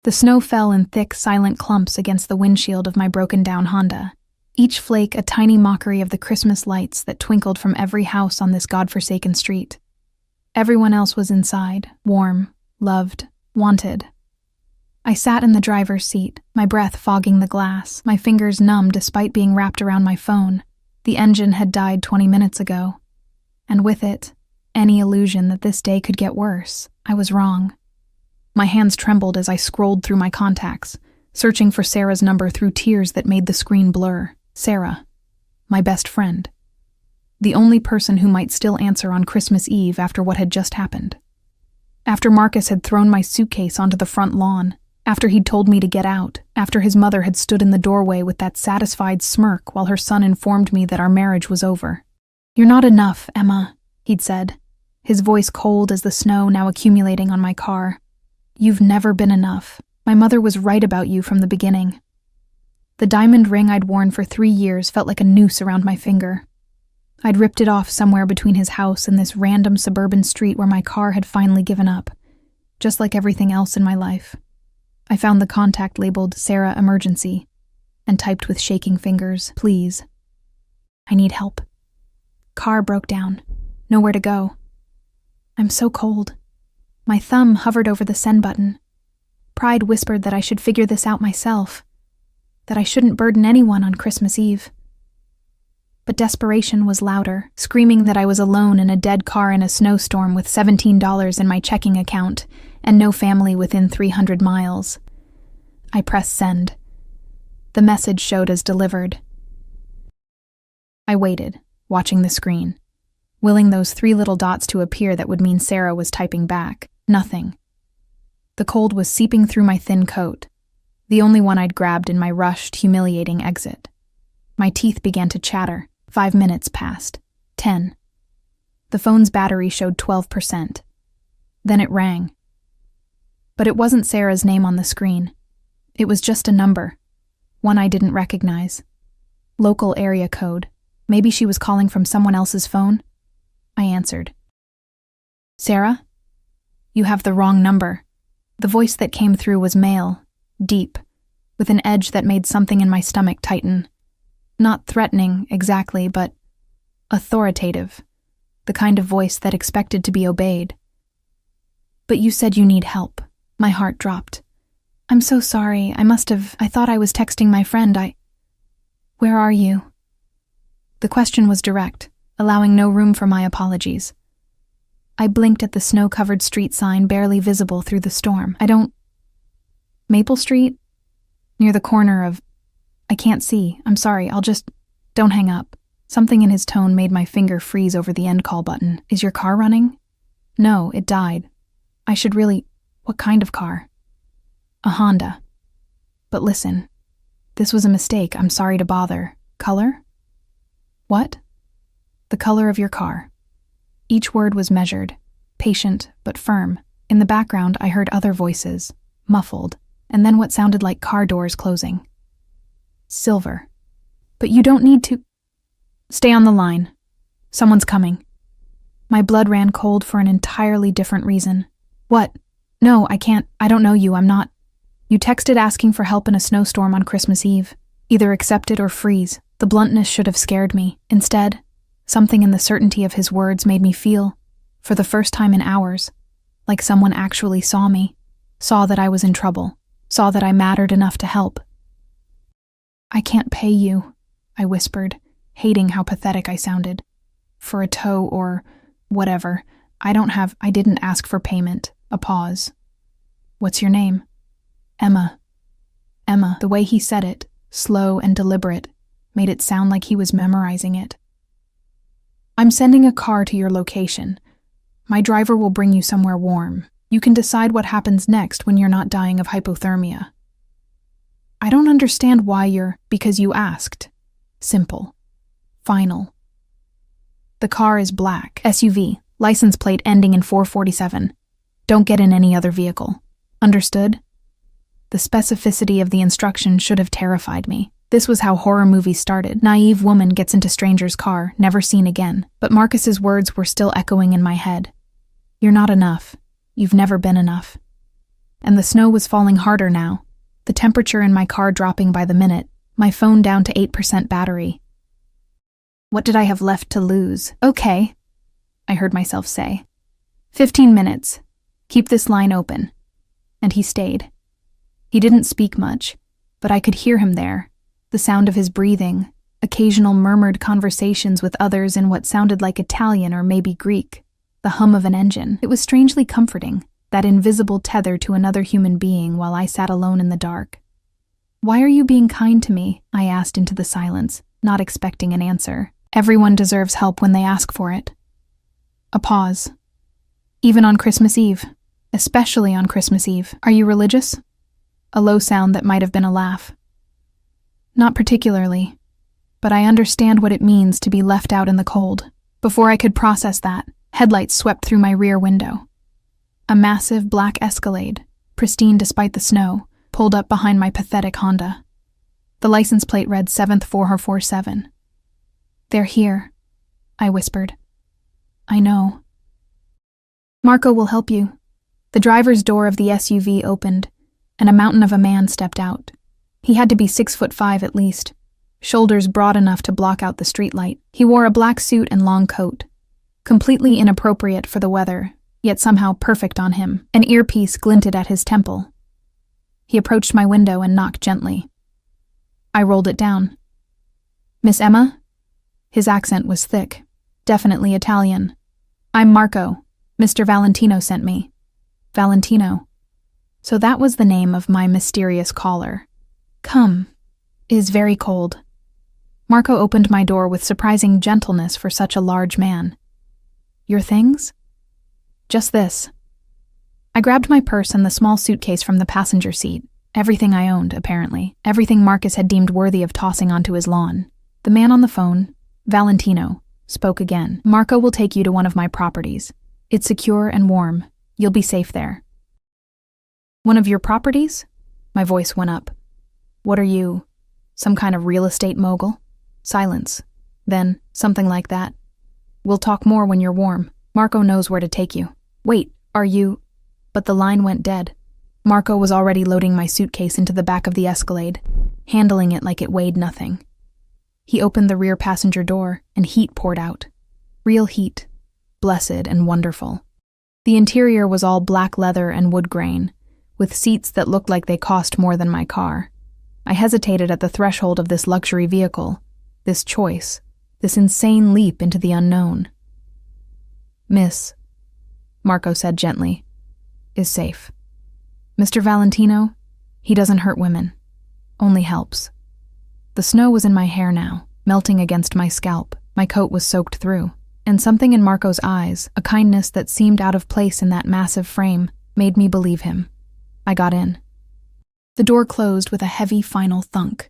The snow fell in thick, silent clumps against the windshield of my broken-down Honda, each flake a tiny mockery of the Christmas lights that twinkled from every house on this godforsaken street. Everyone else was inside, warm, loved, wanted. I sat in the driver's seat, my breath fogging the glass, my fingers numb despite being wrapped around my phone. The engine had died 20 minutes ago. And with it, any illusion that this day could get worse. I was wrong. My hands trembled as I scrolled through my contacts, searching for Sarah's number through tears that made the screen blur. Sarah, my best friend. The only person who might still answer on Christmas Eve after what had just happened. After Marcus had thrown my suitcase onto the front lawn, after he'd told me to get out, after his mother had stood in the doorway with that satisfied smirk while her son informed me that our marriage was over. "You're not enough, Emma," he'd said, his voice cold as the snow now accumulating on my car. "You've never been enough. My mother was right about you from the beginning." The diamond ring I'd worn for 3 years felt like a noose around my finger. I'd ripped it off somewhere between his house and this random suburban street where my car had finally given up, just like everything else in my life. I found the contact labeled Sarah Emergency and typed with shaking fingers, "Please. I need help. Car broke down. Nowhere to go. I'm so cold." My thumb hovered over the send button. Pride whispered that I should figure this out myself, that I shouldn't burden anyone on Christmas Eve. But desperation was louder, screaming that I was alone in a dead car in a snowstorm with $17 in my checking account and no family within 300 miles. I pressed send. The message showed as delivered. I waited, watching the screen, willing those 3 little dots to appear that would mean Sarah was typing back. Nothing. The cold was seeping through my thin coat, the only one I'd grabbed in my rushed, humiliating exit. My teeth began to chatter. 5 minutes passed. 10. The phone's battery showed 12%. Then it rang. But it wasn't Sarah's name on the screen. It was just a number, one I didn't recognize. Local area code. Maybe she was calling from someone else's phone? I answered. "Sarah? You have the wrong number." The voice that came through was male, deep, with an edge that made something in my stomach tighten. Not threatening, exactly, but authoritative, the kind of voice that expected to be obeyed. "But you said you need help." My heart dropped. "I'm so sorry, I thought I was texting my friend, Where are you?" The question was direct, allowing no room for my apologies. I blinked at the snow-covered street sign barely visible through the storm. Maple Street? Near the corner of... I can't see. I'm sorry, Don't hang up. Something in his tone made my finger freeze over the end call button. "Is your car running?" "No, it died. I should really... What kind of car?" "A Honda." "But listen, this was a mistake. I'm sorry to bother. Color?" "What?" "The color of your car." Each word was measured, patient but firm. In the background, I heard other voices, muffled, and then what sounded like car doors closing. "Silver." "But you don't need to..." "Stay on the line. Someone's coming." My blood ran cold for an entirely different reason. "What? No, I can't. I don't know you. I'm not..." "You texted asking for help in a snowstorm on Christmas Eve. Either accept it or freeze." The bluntness should have scared me. Instead, something in the certainty of his words made me feel, for the first time in hours, like someone actually saw me, saw that I was in trouble, saw that I mattered enough to help. "I can't pay you," I whispered, hating how pathetic I sounded. "For a tow or whatever. I didn't ask for payment." A pause. "What's your name?" "Emma." Emma. The way he said it, slow and deliberate, made it sound like he was memorizing it. "I'm sending a car to your location. My driver will bring you somewhere warm. You can decide what happens next when you're not dying of hypothermia." "I don't understand why because you asked. Simple. Final." "The car is black. SUV. License plate ending in 447. Don't get in any other vehicle. Understood?" The specificity of the instruction should have terrified me. This was how horror movies started. Naive woman gets into stranger's car, never seen again. But Marcus's words were still echoing in my head. "You're not enough. You've never been enough." And the snow was falling harder now, the temperature in my car dropping by the minute, my phone down to 8% battery. What did I have left to lose? Okay, I heard myself say. 15 minutes. Keep this line open. And he stayed. He didn't speak much, but I could hear him there, the sound of his breathing, occasional murmured conversations with others in what sounded like Italian or maybe Greek, the hum of an engine. It was strangely comforting, that invisible tether to another human being while I sat alone in the dark. Why are you being kind to me? I asked into the silence, not expecting an answer. Everyone deserves help when they ask for it. A pause. Even on Christmas Eve. Especially on Christmas Eve. Are you religious? A low sound that might have been a laugh. Not particularly, but I understand what it means to be left out in the cold. Before I could process that, headlights swept through my rear window. A massive black Escalade, pristine despite the snow, pulled up behind my pathetic Honda. The license plate read 7447. They're here, I whispered. I know. Marco will help you. The driver's door of the SUV opened, and a mountain of a man stepped out. He had to be 6'5" at least, shoulders broad enough to block out the streetlight. He wore a black suit and long coat, completely inappropriate for the weather, yet somehow perfect on him. An earpiece glinted at his temple. He approached my window and knocked gently. I rolled it down. Miss Emma? His accent was thick, definitely Italian. I'm Marco. Mr. Valentino sent me. Valentino. So that was the name of my mysterious caller. Come. It is very cold. Marco opened my door with surprising gentleness for such a large man. Your things? Just this. I grabbed my purse and the small suitcase from the passenger seat. Everything I owned, apparently. Everything Marcus had deemed worthy of tossing onto his lawn. The man on the phone, Valentino, spoke again. Marco will take you to one of my properties. It's secure and warm. You'll be safe there. One of your properties? My voice went up. What are you, some kind of real estate mogul? Silence. Then, something like that. We'll talk more when you're warm. Marco knows where to take you. Wait, are you... But the line went dead. Marco was already loading my suitcase into the back of the Escalade, handling it like it weighed nothing. He opened the rear passenger door, and heat poured out. Real heat. Blessed and wonderful. The interior was all black leather and wood grain, with seats that looked like they cost more than my car. I hesitated at the threshold of this luxury vehicle, this choice, this insane leap into the unknown. Miss, Marco said gently, is safe. Mr. Valentino, he doesn't hurt women, only helps. The snow was in my hair now, melting against my scalp. My coat was soaked through, and something in Marco's eyes, a kindness that seemed out of place in that massive frame, made me believe him. I got in. The door closed with a heavy final thunk.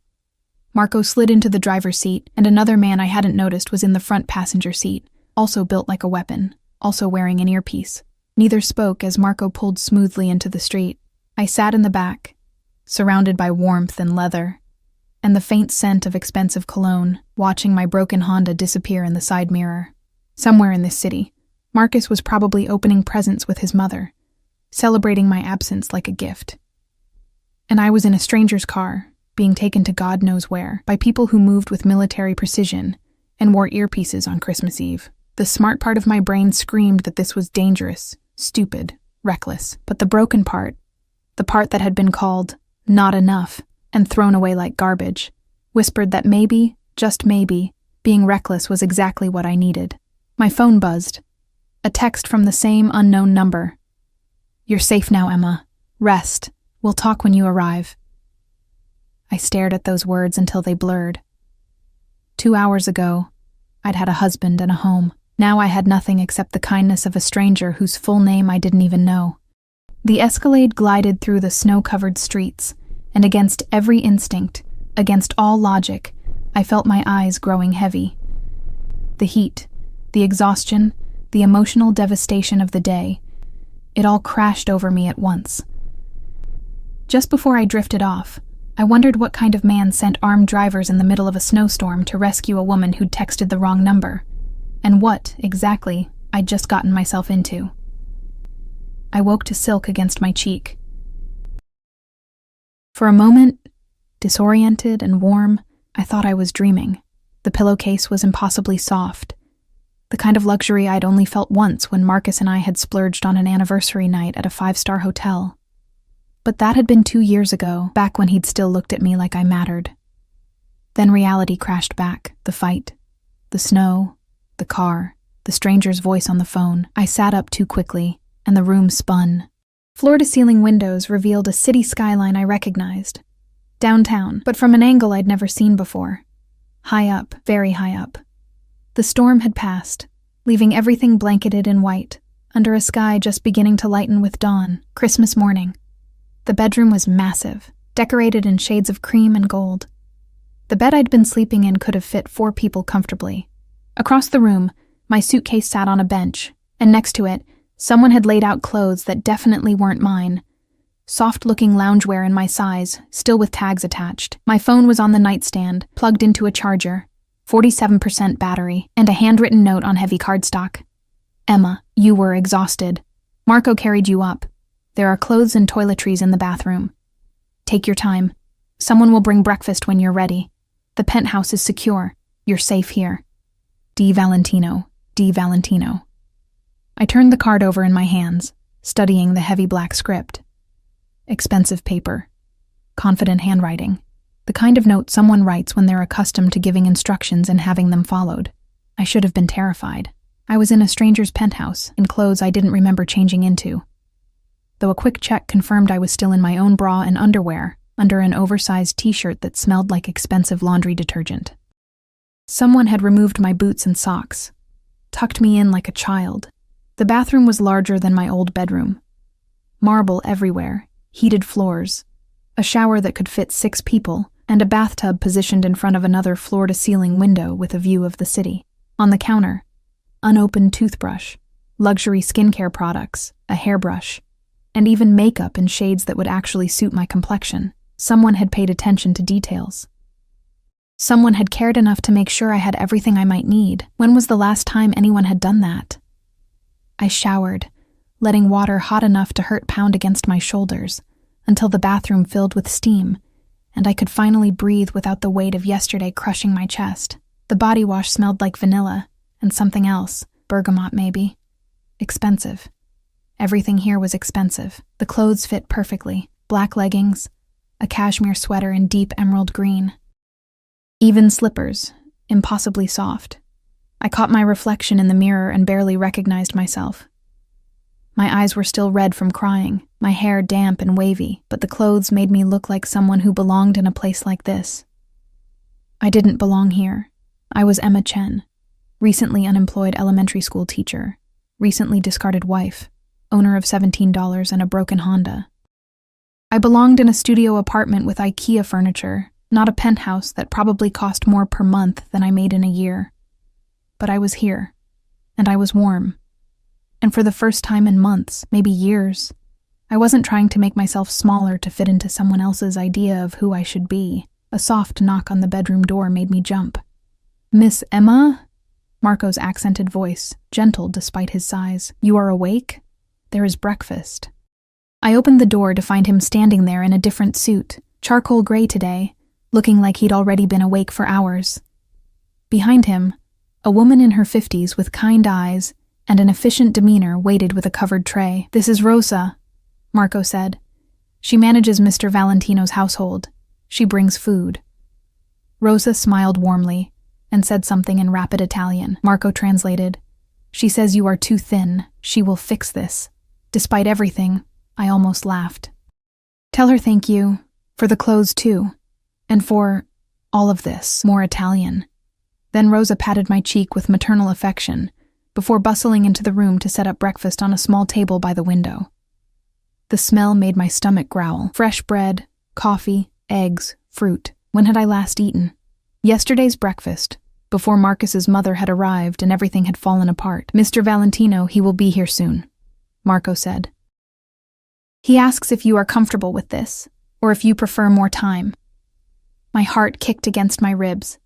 Marco slid into the driver's seat, and another man I hadn't noticed was in the front passenger seat, also built like a weapon, also wearing an earpiece. Neither spoke as Marco pulled smoothly into the street. I sat in the back, surrounded by warmth and leather, and the faint scent of expensive cologne, watching my broken Honda disappear in the side mirror. Somewhere in this city, Marcus was probably opening presents with his mother, celebrating my absence like a gift. And I was in a stranger's car, being taken to God knows where, by people who moved with military precision and wore earpieces on Christmas Eve. The smart part of my brain screamed that this was dangerous, stupid, reckless. But the broken part, the part that had been called not enough and thrown away like garbage, whispered that maybe, just maybe, being reckless was exactly what I needed. My phone buzzed. A text from the same unknown number. You're safe now, Emma. Rest. We'll talk when you arrive. I stared at those words until they blurred. 2 hours ago, I'd had a husband and a home. Now I had nothing except the kindness of a stranger whose full name I didn't even know. The Escalade glided through the snow-covered streets, and against every instinct, against all logic, I felt my eyes growing heavy. The heat, the exhaustion, the emotional devastation of the day, it all crashed over me at once. Just before I drifted off, I wondered what kind of man sent armed drivers in the middle of a snowstorm to rescue a woman who'd texted the wrong number, and what, exactly, I'd just gotten myself into. I woke to silk against my cheek. For a moment, disoriented and warm, I thought I was dreaming. The pillowcase was impossibly soft, the kind of luxury I'd only felt once when Marcus and I had splurged on an anniversary night at a 5-star hotel. But that had been 2 years ago, back when he'd still looked at me like I mattered. Then reality crashed back, the fight, the snow, the car, the stranger's voice on the phone. I sat up too quickly, and the room spun. Floor-to-ceiling windows revealed a city skyline I recognized. Downtown, but from an angle I'd never seen before. High up, very high up. The storm had passed, leaving everything blanketed in white, under a sky just beginning to lighten with dawn. Christmas morning. The bedroom was massive, decorated in shades of cream and gold. The bed I'd been sleeping in could have fit 4 people comfortably. Across the room, my suitcase sat on a bench, and next to it, someone had laid out clothes that definitely weren't mine. Soft-looking loungewear in my size, still with tags attached. My phone was on the nightstand, plugged into a charger, 47% battery, and a handwritten note on heavy cardstock. Emma, you were exhausted. Marco carried you up. There are clothes and toiletries in the bathroom. Take your time. Someone will bring breakfast when you're ready. The penthouse is secure. You're safe here. D. Valentino. D. Valentino. I turned the card over in my hands, studying the heavy black script. Expensive paper. Confident handwriting. The kind of note someone writes when they're accustomed to giving instructions and having them followed. I should have been terrified. I was in a stranger's penthouse, in clothes I didn't remember changing into. Though a quick check confirmed I was still in my own bra and underwear, under an oversized t-shirt that smelled like expensive laundry detergent. Someone had removed my boots and socks, tucked me in like a child. The bathroom was larger than my old bedroom. Marble everywhere, heated floors, a shower that could fit 6 people, and a bathtub positioned in front of another floor-to-ceiling window with a view of the city. On the counter, unopened toothbrush, luxury skincare products, a hairbrush, and even makeup in shades that would actually suit my complexion. Someone had paid attention to details. Someone had cared enough to make sure I had everything I might need. When was the last time anyone had done that? I showered, letting water hot enough to hurt pound against my shoulders, until the bathroom filled with steam, and I could finally breathe without the weight of yesterday crushing my chest. The body wash smelled like vanilla, and something else, bergamot maybe. Expensive. Everything here was expensive. The clothes fit perfectly. Black leggings, a cashmere sweater in deep emerald green. Even slippers, impossibly soft. I caught my reflection in the mirror and barely recognized myself. My eyes were still red from crying, my hair damp and wavy, but the clothes made me look like someone who belonged in a place like this. I didn't belong here. I was Emma Chen, recently unemployed elementary school teacher, recently discarded wife, owner of $17 and a broken Honda. I belonged in a studio apartment with IKEA furniture, not a penthouse that probably cost more per month than I made in a year. But I was here, and I was warm. And for the first time in months, maybe years, I wasn't trying to make myself smaller to fit into someone else's idea of who I should be. A soft knock on the bedroom door made me jump. "Miss Emma?" Marco's accented voice, gentle despite his size. "You are awake? There is breakfast." I opened the door to find him standing there in a different suit, charcoal gray today, looking like he'd already been awake for hours. Behind him, a woman in her 50s with kind eyes and an efficient demeanor waited with a covered tray. "This is Rosa," Marco said. "She manages Mr. Valentino's household. She brings food." Rosa smiled warmly and said something in rapid Italian. Marco translated. "She says you are too thin. She will fix this." Despite everything, I almost laughed. "Tell her thank you, for the clothes too, and for all of this." More Italian. Then Rosa patted my cheek with maternal affection, before bustling into the room to set up breakfast on a small table by the window. The smell made my stomach growl. Fresh bread, coffee, eggs, fruit. When had I last eaten? Yesterday's breakfast, before Marcus's mother had arrived and everything had fallen apart. "Mr. Valentino, he will be here soon," Marco said. "He asks if you are comfortable with this, or if you prefer more time." My heart kicked against my ribs.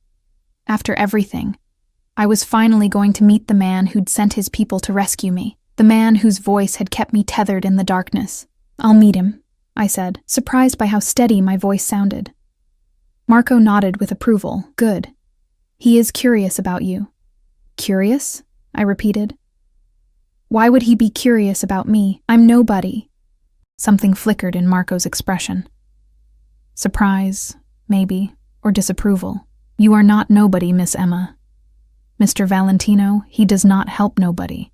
After everything, I was finally going to meet the man who'd sent his people to rescue me, the man whose voice had kept me tethered in the darkness. "I'll meet him," I said, surprised by how steady my voice sounded. Marco nodded with approval. Good. He is curious about you. Curious? I repeated. Why would he be curious about me? I'm nobody. Something flickered in Marco's expression. Surprise, maybe, or disapproval. You are not nobody, Miss Emma. Mr. Valentino, he does not help nobody.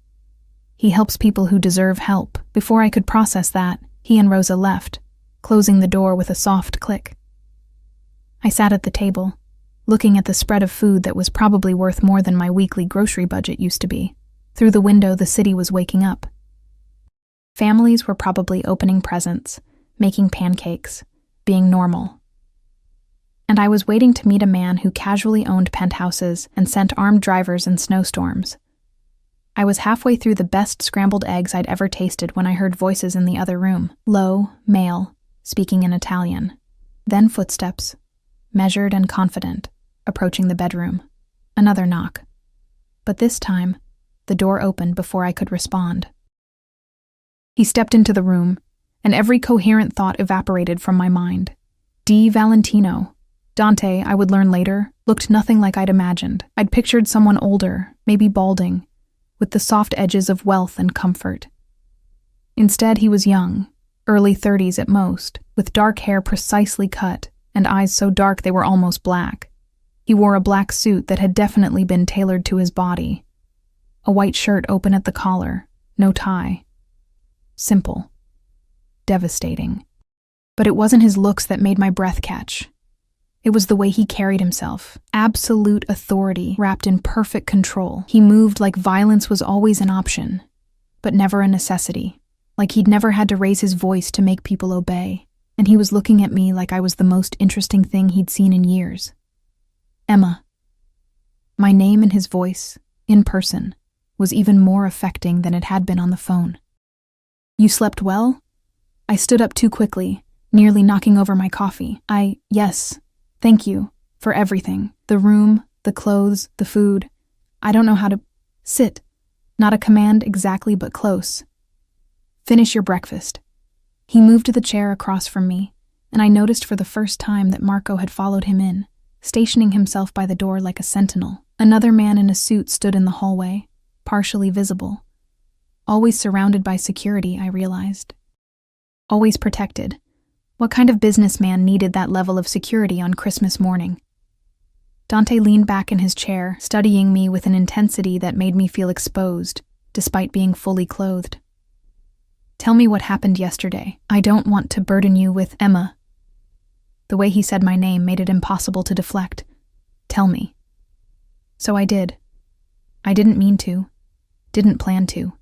He helps people who deserve help. Before I could process that, he and Rosa left, closing the door with a soft click. I sat at the table, looking at the spread of food that was probably worth more than my weekly grocery budget used to be. Through the window, the city was waking up. Families were probably opening presents, making pancakes, being normal. And I was waiting to meet a man who casually owned penthouses and sent armed drivers in snowstorms. I was halfway through the best scrambled eggs I'd ever tasted when I heard voices in the other room, low, male, speaking in Italian. Then footsteps, measured and confident, approaching the bedroom. Another knock. But this time, the door opened before I could respond. He stepped into the room, and every coherent thought evaporated from my mind. D. Valentino. Dante, I would learn later, looked nothing like I'd imagined. I'd pictured someone older, maybe balding, with the soft edges of wealth and comfort. Instead, he was young, early 30s at most, with dark hair precisely cut and eyes so dark they were almost black. He wore a black suit that had definitely been tailored to his body. A white shirt open at the collar, no tie. Simple. Devastating. But it wasn't his looks that made my breath catch. It was the way he carried himself. Absolute authority wrapped in perfect control. He moved like violence was always an option, but never a necessity. Like he'd never had to raise his voice to make people obey. And he was looking at me like I was the most interesting thing he'd seen in years. Emma. My name and his voice, in person, was even more affecting than it had been on the phone. You slept well? I stood up too quickly, nearly knocking over my coffee. Yes. Thank you for everything. The room, the clothes, the food. I don't know how to sit. Not a command exactly, but close. Finish your breakfast. He moved to the chair across from me, and I noticed for the first time that Marco had followed him in, stationing himself by the door like a sentinel. Another man in a suit stood in the hallway, partially visible. Always surrounded by security, I realized. Always protected. What kind of businessman needed that level of security on Christmas morning? Dante leaned back in his chair, studying me with an intensity that made me feel exposed, despite being fully clothed. Tell me what happened yesterday. I don't want to burden you with Emma. The way he said my name made it impossible to deflect. Tell me. So I did. I didn't mean to, didn't plan to,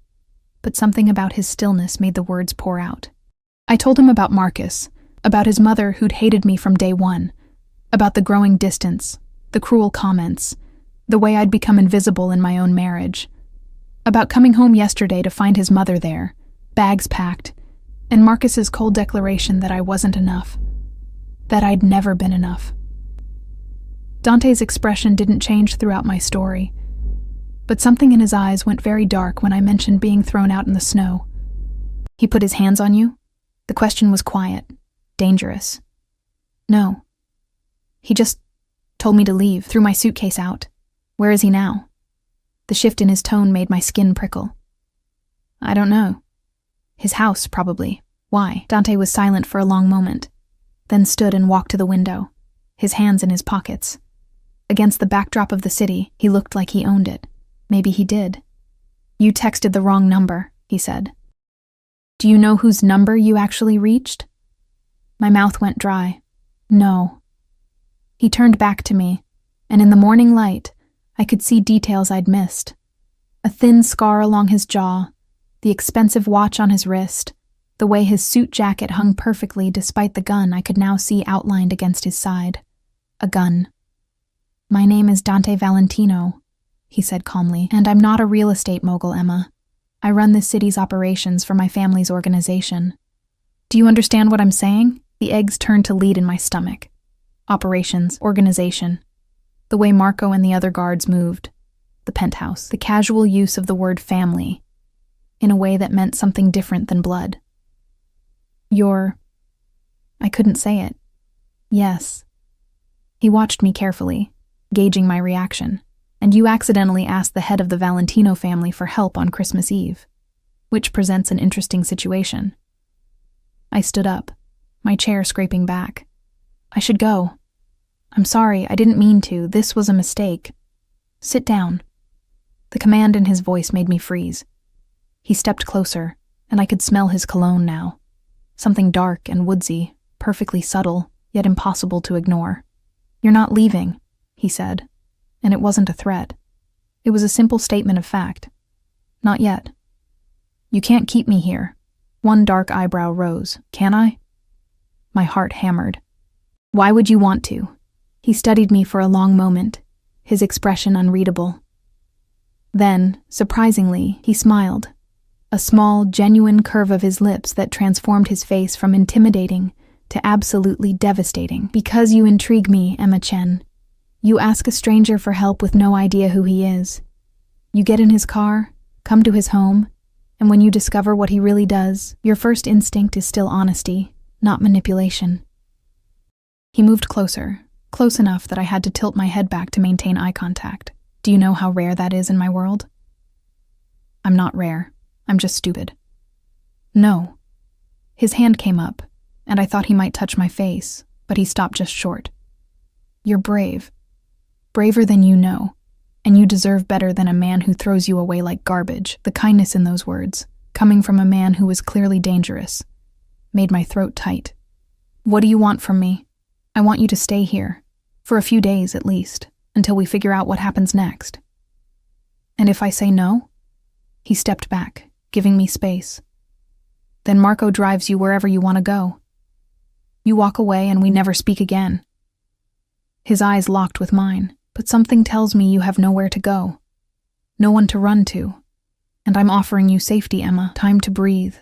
but something about his stillness made the words pour out. I told him about Marcus, about his mother who'd hated me from day one, about the growing distance, the cruel comments, the way I'd become invisible in my own marriage, about coming home yesterday to find his mother there, bags packed, and Marcus's cold declaration that I wasn't enough, that I'd never been enough. Dante's expression didn't change throughout my story, but something in his eyes went very dark when I mentioned being thrown out in the snow. He put his hands on you? The question was quiet. Dangerous. No. He just told me to leave, threw my suitcase out. Where is he now? The shift in his tone made my skin prickle. I don't know. His house, probably. Why? Dante was silent for a long moment, then stood and walked to the window, his hands in his pockets. Against the backdrop of the city, he looked like he owned it. Maybe he did. You texted the wrong number, he said. Do you know whose number you actually reached? My mouth went dry. No. He turned back to me, and in the morning light, I could see details I'd missed. A thin scar along his jaw, the expensive watch on his wrist, the way his suit jacket hung perfectly despite the gun I could now see outlined against his side. A gun. My name is Dante Valentino, he said calmly, and I'm not a real estate mogul, Emma. I run this city's operations for my family's organization. Do you understand what I'm saying? The eggs turned to lead in my stomach. Operations, organization. The way Marco and the other guards moved. The penthouse. The casual use of the word family. In a way that meant something different than blood. You're I couldn't say it. Yes. He watched me carefully, gauging my reaction. And you accidentally asked the head of the Valentino family for help on Christmas Eve, which presents an interesting situation. I stood up, my chair scraping back. I should go. I'm sorry, I didn't mean to. This was a mistake. Sit down. The command in his voice made me freeze. He stepped closer, and I could smell his cologne now. Something dark and woodsy, perfectly subtle, yet impossible to ignore. You're not leaving, he said. And it wasn't a threat. It was a simple statement of fact. Not yet. You can't keep me here. One dark eyebrow rose. Can I? My heart hammered. Why would you want to? He studied me for a long moment, his expression unreadable. Then, surprisingly, he smiled. A small, genuine curve of his lips that transformed his face from intimidating to absolutely devastating. Because you intrigue me, Emma Chen. You ask a stranger for help with no idea who he is. You get in his car, come to his home, and when you discover what he really does, your first instinct is still honesty, not manipulation. He moved closer, close enough that I had to tilt my head back to maintain eye contact. Do you know how rare that is in my world? I'm not rare. I'm just stupid. No. His hand came up, and I thought he might touch my face, but he stopped just short. You're brave. Braver than you know, and you deserve better than a man who throws you away like garbage. The kindness in those words, coming from a man who was clearly dangerous, made my throat tight. What do you want from me? I want you to stay here, for a few days at least, until we figure out what happens next. And if I say no? He stepped back, giving me space. Then Marco drives you wherever you want to go. You walk away and we never speak again. His eyes locked with mine. But something tells me you have nowhere to go, no one to run to, and I'm offering you safety, Emma, time to breathe,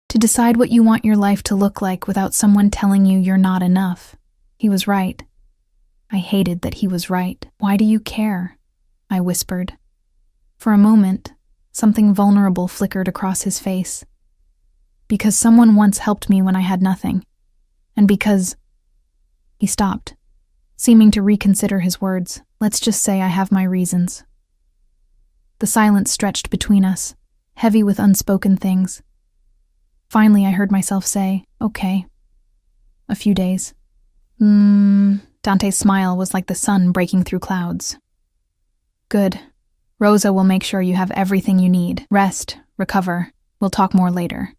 to decide what you want your life to look like without someone telling you you're not enough. He was right. I hated that he was right. Why do you care? I whispered. For a moment, something vulnerable flickered across his face. Because someone once helped me when I had nothing, and because... He stopped, seeming to reconsider his words. Let's just say I have my reasons. The silence stretched between us, heavy with unspoken things. Finally, I heard myself say, okay. A few days. Dante's smile was like the sun breaking through clouds. Good. Rosa will make sure you have everything you need. Rest, recover. We'll talk more later.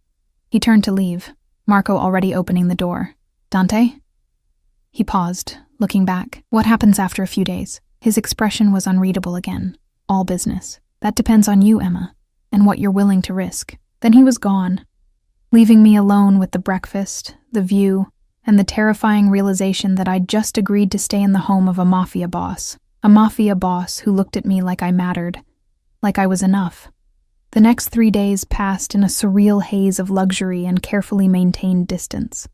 He turned to leave, Marco already opening the door. Dante? He paused, looking back. What happens after a few days? His expression was unreadable again. All business. That depends on you, Emma, and what you're willing to risk. Then he was gone, leaving me alone with the breakfast, the view, and the terrifying realization that I'd just agreed to stay in the home of a Mafia boss. A Mafia boss who looked at me like I mattered, like I was enough. The next 3 days passed in a surreal haze of luxury and carefully maintained distance.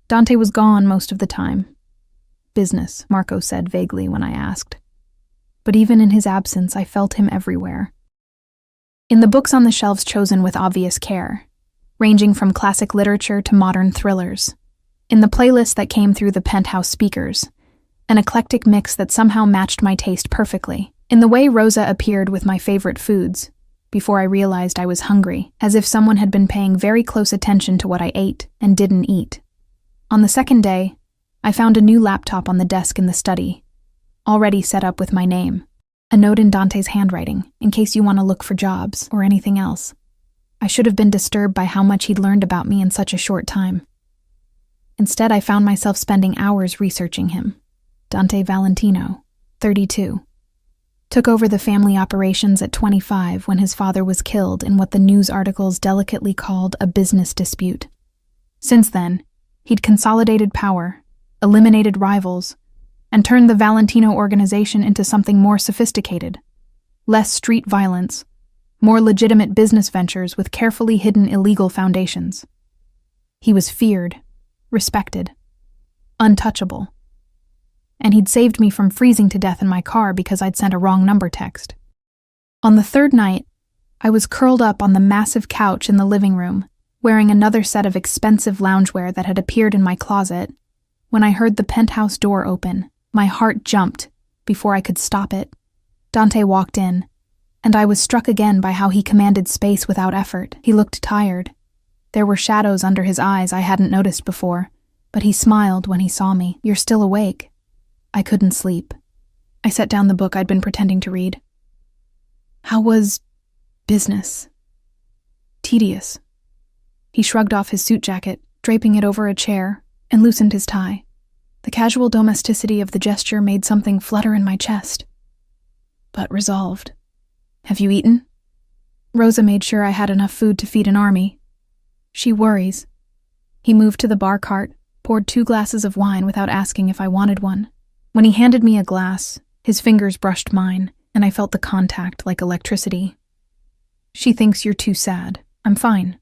Dante was gone most of the time. Business, Marco said vaguely when I asked. But even in his absence, I felt him everywhere. In the books on the shelves chosen with obvious care, ranging from classic literature to modern thrillers. In the playlist that came through the penthouse speakers, an eclectic mix that somehow matched my taste perfectly. In the way Rosa appeared with my favorite foods, before I realized I was hungry, as if someone had been paying very close attention to what I ate and didn't eat. On the second day, I found a new laptop on the desk in the study, already set up with my name. A note in Dante's handwriting, in case you want to look for jobs or anything else. I should have been disturbed by how much he'd learned about me in such a short time. Instead, I found myself spending hours researching him. Dante Valentino, 32. Took over the family operations at 25 when his father was killed in what the news articles delicately called a business dispute. Since then, he'd consolidated power, eliminated rivals, and turned the Valentino organization into something more sophisticated. Less street violence, more legitimate business ventures with carefully hidden illegal foundations. He was feared, respected, untouchable. And he'd saved me from freezing to death in my car because I'd sent a wrong number text. On the third night, I was curled up on the massive couch in the living room, wearing another set of expensive loungewear that had appeared in my closet. When I heard the penthouse door open, my heart jumped before I could stop it. Dante walked in, and I was struck again by how he commanded space without effort. He looked tired. There were shadows under his eyes I hadn't noticed before, but he smiled when he saw me. "You're still awake." I couldn't sleep. I set down the book I'd been pretending to read. "How was business?" "Tedious." He shrugged off his suit jacket, draping it over a chair, and loosened his tie. The casual domesticity of the gesture made something flutter in my chest. But resolved. "Have you eaten?" Rosa made sure I had enough food to feed an army. "She worries." He moved to the bar cart, poured 2 glasses of wine without asking if I wanted one. When he handed me a glass, his fingers brushed mine, and I felt the contact like electricity. "She thinks you're too sad. I'm fine."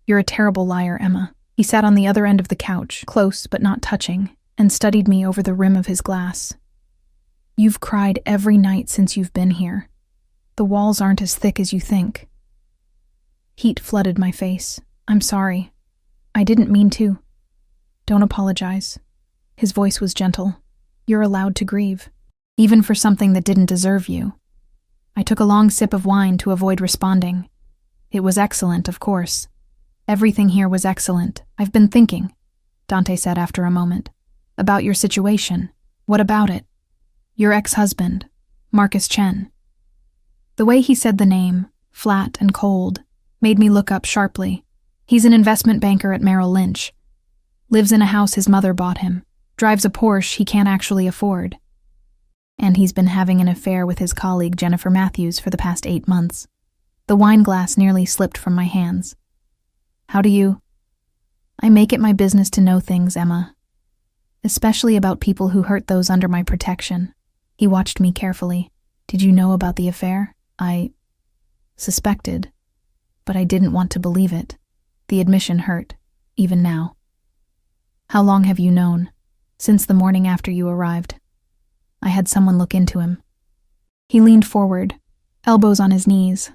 "You're a terrible liar, Emma." He sat on the other end of the couch, close but not touching, and studied me over the rim of his glass. "You've cried every night since you've been here. The walls aren't as thick as you think." Heat flooded my face. "I'm sorry. I didn't mean to." "Don't apologize." His voice was gentle. "You're allowed to grieve, even for something that didn't deserve you." I took a long sip of wine to avoid responding. It was excellent, of course. "Everything here was excellent. I've been thinking," Dante said after a moment, "about your situation." "What about it?" "Your ex-husband, Marcus Chen." The way he said the name, flat and cold, made me look up sharply. He's an investment banker at Merrill Lynch. Lives in a house his mother bought him. Drives a Porsche he can't actually afford. And he's been having an affair with his colleague Jennifer Matthews for the past 8 months. The wine glass nearly slipped from my hands. "How do you—" "I make it my business to know things, Emma. Especially about people who hurt those under my protection." He watched me carefully. "Did you know about the affair?" "I suspected, but I didn't want to believe it." The admission hurt, even now. "How long have you known?" "Since the morning after you arrived. I had someone look into him." He leaned forward, elbows on his knees.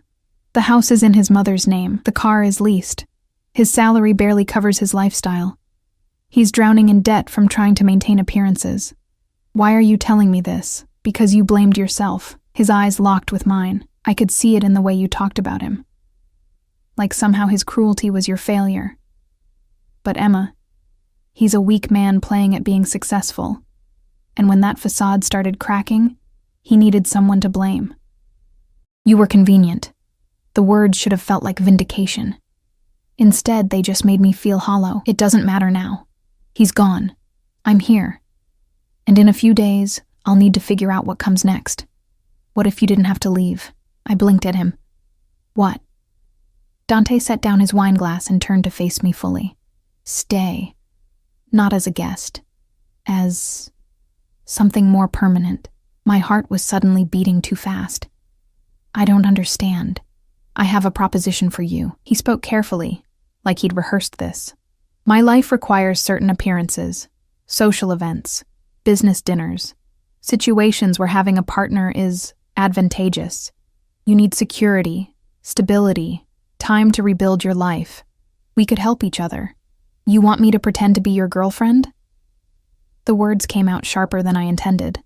"The house is in his mother's name. The car is leased. His salary barely covers his lifestyle. He's drowning in debt from trying to maintain appearances. Why are you telling me this? Because you blamed yourself." His eyes locked with mine. I could see it in the way you talked about him. Like somehow his cruelty was your failure. "But Emma, he's a weak man playing at being successful. And when that facade started cracking, he needed someone to blame." "You were convenient." The words should have felt like vindication. Instead, they just made me feel hollow. "It doesn't matter now. He's gone. I'm here. And in a few days, I'll need to figure out what comes next. What if you didn't have to leave?" I blinked at him. "What?" Dante set down his wine glass and turned to face me fully. "Stay. Not as a guest. As something more permanent." My heart was suddenly beating too fast. "I don't understand. I have a proposition for you." He spoke carefully, like he'd rehearsed this. "My life requires certain appearances, social events, business dinners, situations where having a partner is advantageous. You need security, stability, time to rebuild your life. We could help each other. You want me to pretend to be your girlfriend?" The words came out sharper than I intended.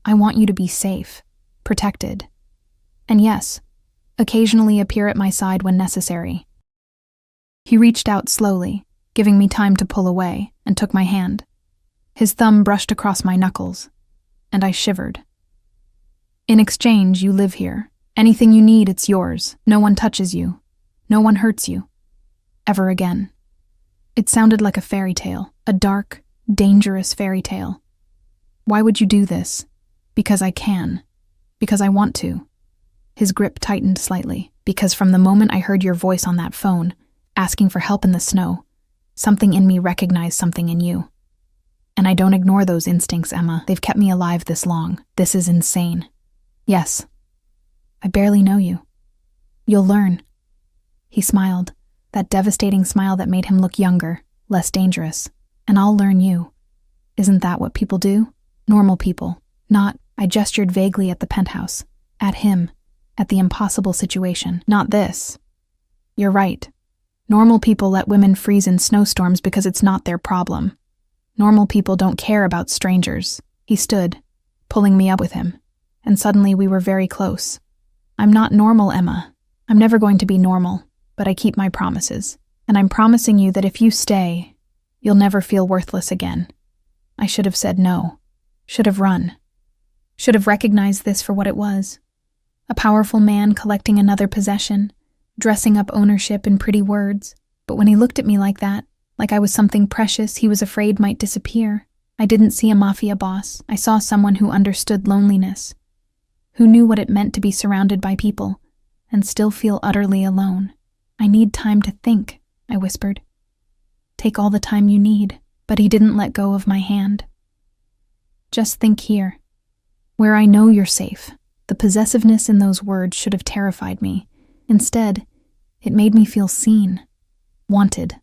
"I want you to be safe, protected. And yes, occasionally appear at my side when necessary." He reached out slowly, giving me time to pull away, and took my hand. His thumb brushed across my knuckles, and I shivered. "In exchange, you live here. Anything you need, it's yours. No one touches you. No one hurts you. Ever again." It sounded like a fairy tale, a dark, dangerous fairy tale. "Why would you do this?" "Because I can. Because I want to." His grip tightened slightly. "Because from the moment I heard your voice on that phone, asking for help in the snow, something in me recognized something in you. And I don't ignore those instincts, Emma. They've kept me alive this long. This is insane. Yes. I barely know you. You'll learn." He smiled, that devastating smile that made him look younger, less dangerous. "And I'll learn you. Isn't that what people do? Normal people. Not—" I gestured vaguely at the penthouse. At him. At the impossible situation. "Not this." "You're right. Normal people let women freeze in snowstorms because it's not their problem. Normal people don't care about strangers. He stood, pulling me up with him, and suddenly we were very close. I'm not normal, Emma. I'm never going to be normal, but I keep my promises. And I'm promising you that if you stay, you'll never feel worthless again. I should have said no. Should have run. Should have recognized this for what it was. A powerful man collecting another possession, dressing up ownership in pretty words. But when he looked at me like that, like I was something precious he was afraid might disappear, I didn't see a mafia boss. I saw someone who understood loneliness, who knew what it meant to be surrounded by people and still feel utterly alone. I need time to think, I whispered. Take all the time you need, but he didn't let go of my hand. Just think here, where I know you're safe. The possessiveness in those words should have terrified me. Instead, it made me feel seen, wanted,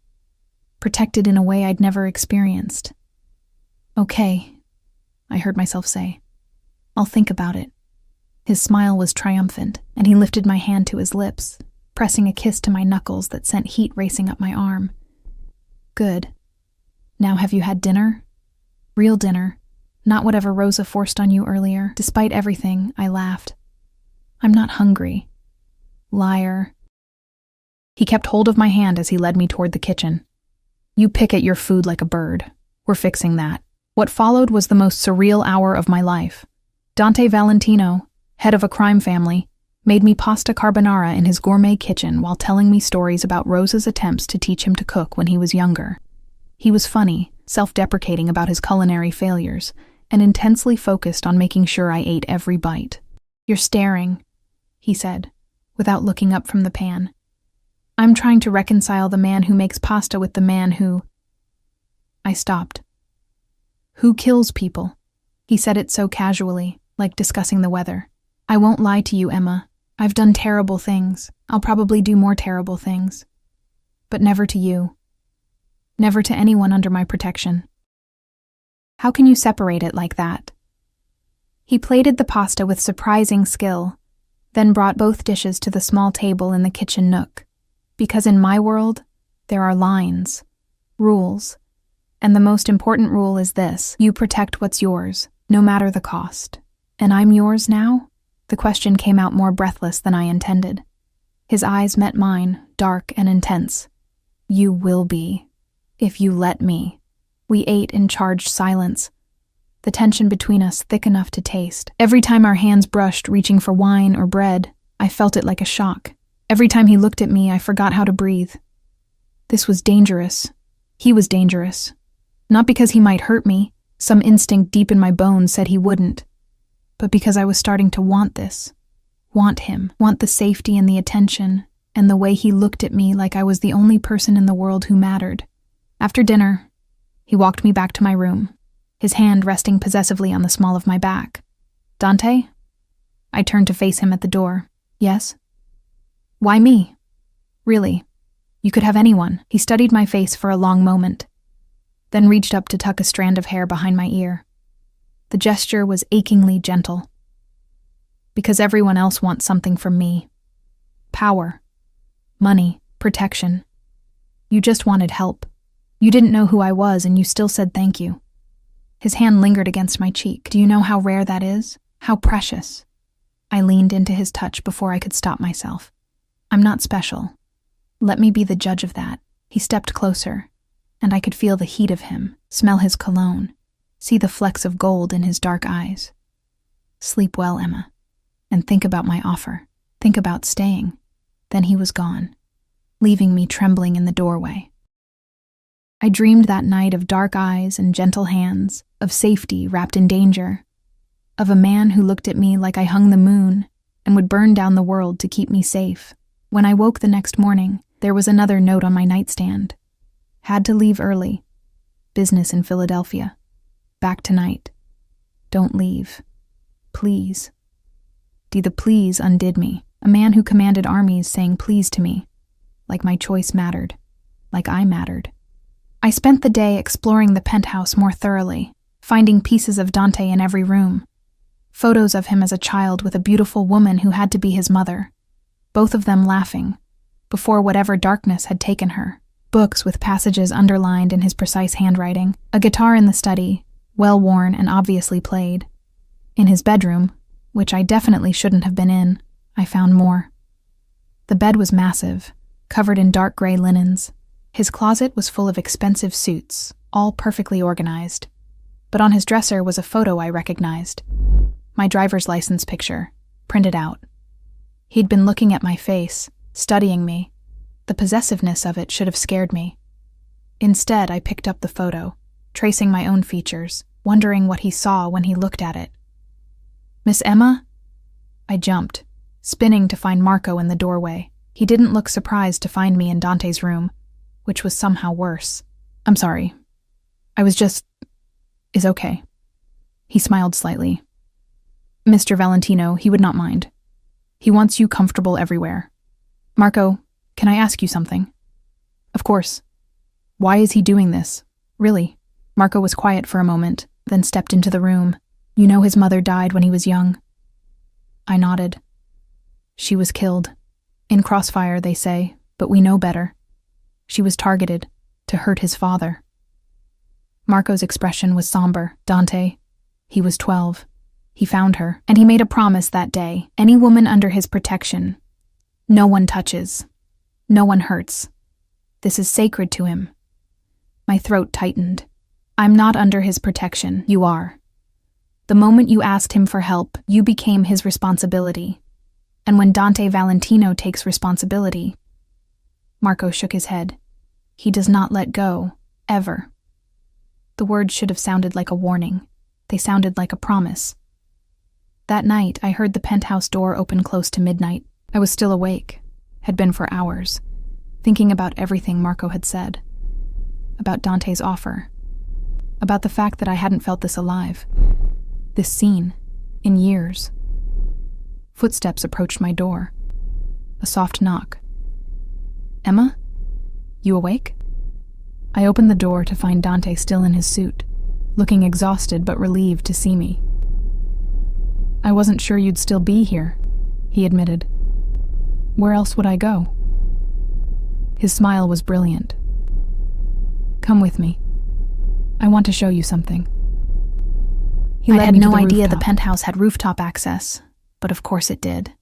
protected in a way I'd never experienced. Okay, I heard myself say. I'll think about it. His smile was triumphant, and he lifted my hand to his lips, pressing a kiss to my knuckles that sent heat racing up my arm. Good. Now have you had dinner? Real dinner, not whatever Rosa forced on you earlier. Despite everything, I laughed. I'm not hungry. Liar. He kept hold of my hand as he led me toward the kitchen. You pick at your food like a bird. We're fixing that. What followed was the most surreal hour of my life. Dante Valentino, head of a crime family, made me pasta carbonara in his gourmet kitchen while telling me stories about Rosa's attempts to teach him to cook when he was younger. He was funny, self-deprecating about his culinary failures, and intensely focused on making sure I ate every bite. You're staring, he said, without looking up from the pan. I'm trying to reconcile the man who makes pasta with the man who... I stopped. Who kills people? He said it so casually, like discussing the weather. I won't lie to you, Emma. I've done terrible things. I'll probably do more terrible things. But never to you. Never to anyone under my protection. How can you separate it like that? He plated the pasta with surprising skill, then brought both dishes to the small table in the kitchen nook. Because in my world, there are lines, rules, and the most important rule is this: you protect what's yours, no matter the cost. And I'm yours now? The question came out more breathless than I intended. His eyes met mine, dark and intense. You will be, if you let me. We ate in charged silence, the tension between us thick enough to taste. Every time our hands brushed, reaching for wine or bread, I felt it like a shock. Every time he looked at me, I forgot how to breathe. This was dangerous. He was dangerous. Not because he might hurt me, some instinct deep in my bones said he wouldn't, but because I was starting to want this. Want him, want the safety and the attention, and the way he looked at me like I was the only person in the world who mattered. After dinner, he walked me back to my room, his hand resting possessively on the small of my back. Dante? I turned to face him at the door. Yes? Why me? Really, you could have anyone. He studied my face for a long moment, then reached up to tuck a strand of hair behind my ear. The gesture was achingly gentle. Because everyone else wants something from me. Power, money, protection. You just wanted help. You didn't know who I was, and you still said thank you. His hand lingered against my cheek. Do you know how rare that is? How precious? I leaned into his touch before I could stop myself. I'm not special. Let me be the judge of that. He stepped closer, and I could feel the heat of him, smell his cologne, see the flecks of gold in his dark eyes. Sleep well, Emma, and think about my offer. Think about staying. Then he was gone, leaving me trembling in the doorway. I dreamed that night of dark eyes and gentle hands, of safety wrapped in danger, of a man who looked at me like I hung the moon and would burn down the world to keep me safe. When I woke the next morning, there was another note on my nightstand. Had to leave early. Business in Philadelphia. Back tonight. Don't leave. Please. The please undid me. A man who commanded armies saying please to me. Like my choice mattered. Like I mattered. I spent the day exploring the penthouse more thoroughly, finding pieces of Dante in every room. Photos of him as a child with a beautiful woman who had to be his mother. Both of them laughing, before whatever darkness had taken her. Books with passages underlined in his precise handwriting, a guitar in the study, well worn and obviously played. In his bedroom, which I definitely shouldn't have been in, I found more. The bed was massive, covered in dark gray linens. His closet was full of expensive suits, all perfectly organized. But on his dresser was a photo I recognized. My driver's license picture, printed out. He'd been looking at my face, studying me. The possessiveness of it should have scared me. Instead, I picked up the photo, tracing my own features, wondering what he saw when he looked at it. "Miss Emma?" I jumped, spinning to find Marco in the doorway. He didn't look surprised to find me in Dante's room, which was somehow worse. "I'm sorry. I was just... is okay." He smiled slightly. "Mr. Valentino, he would not mind. He wants you comfortable everywhere. Marco, can I ask you something?" "Of course. Why is he doing this? Really?" Marco was quiet for a moment, then stepped into the room. "You know his mother died when he was young." I nodded. "She was killed. In crossfire, they say, but we know better. She was targeted to hurt his father." Marco's expression was somber. "Dante, he was 12. He found her, and he made a promise that day. Any woman under his protection. No one touches. No one hurts. This is sacred to him." My throat tightened. "I'm not under his protection. You are. The moment you asked him for help, you became his responsibility. And when Dante Valentino takes responsibility..." Marco shook his head. "He does not let go, ever." The words should have sounded like a warning. They sounded like a promise. That night, I heard the penthouse door open close to midnight. I was still awake, had been for hours, thinking about everything Marco had said. About Dante's offer. About the fact that I hadn't felt this alive. This scene, in years. Footsteps approached my door. A soft knock. "Emma? You awake?" I opened the door to find Dante still in his suit, looking exhausted but relieved to see me. "I wasn't sure you'd still be here," he admitted. "Where else would I go?" His smile was brilliant. "Come with me. I want to show you something." I had no idea the penthouse had rooftop access, but of course it did.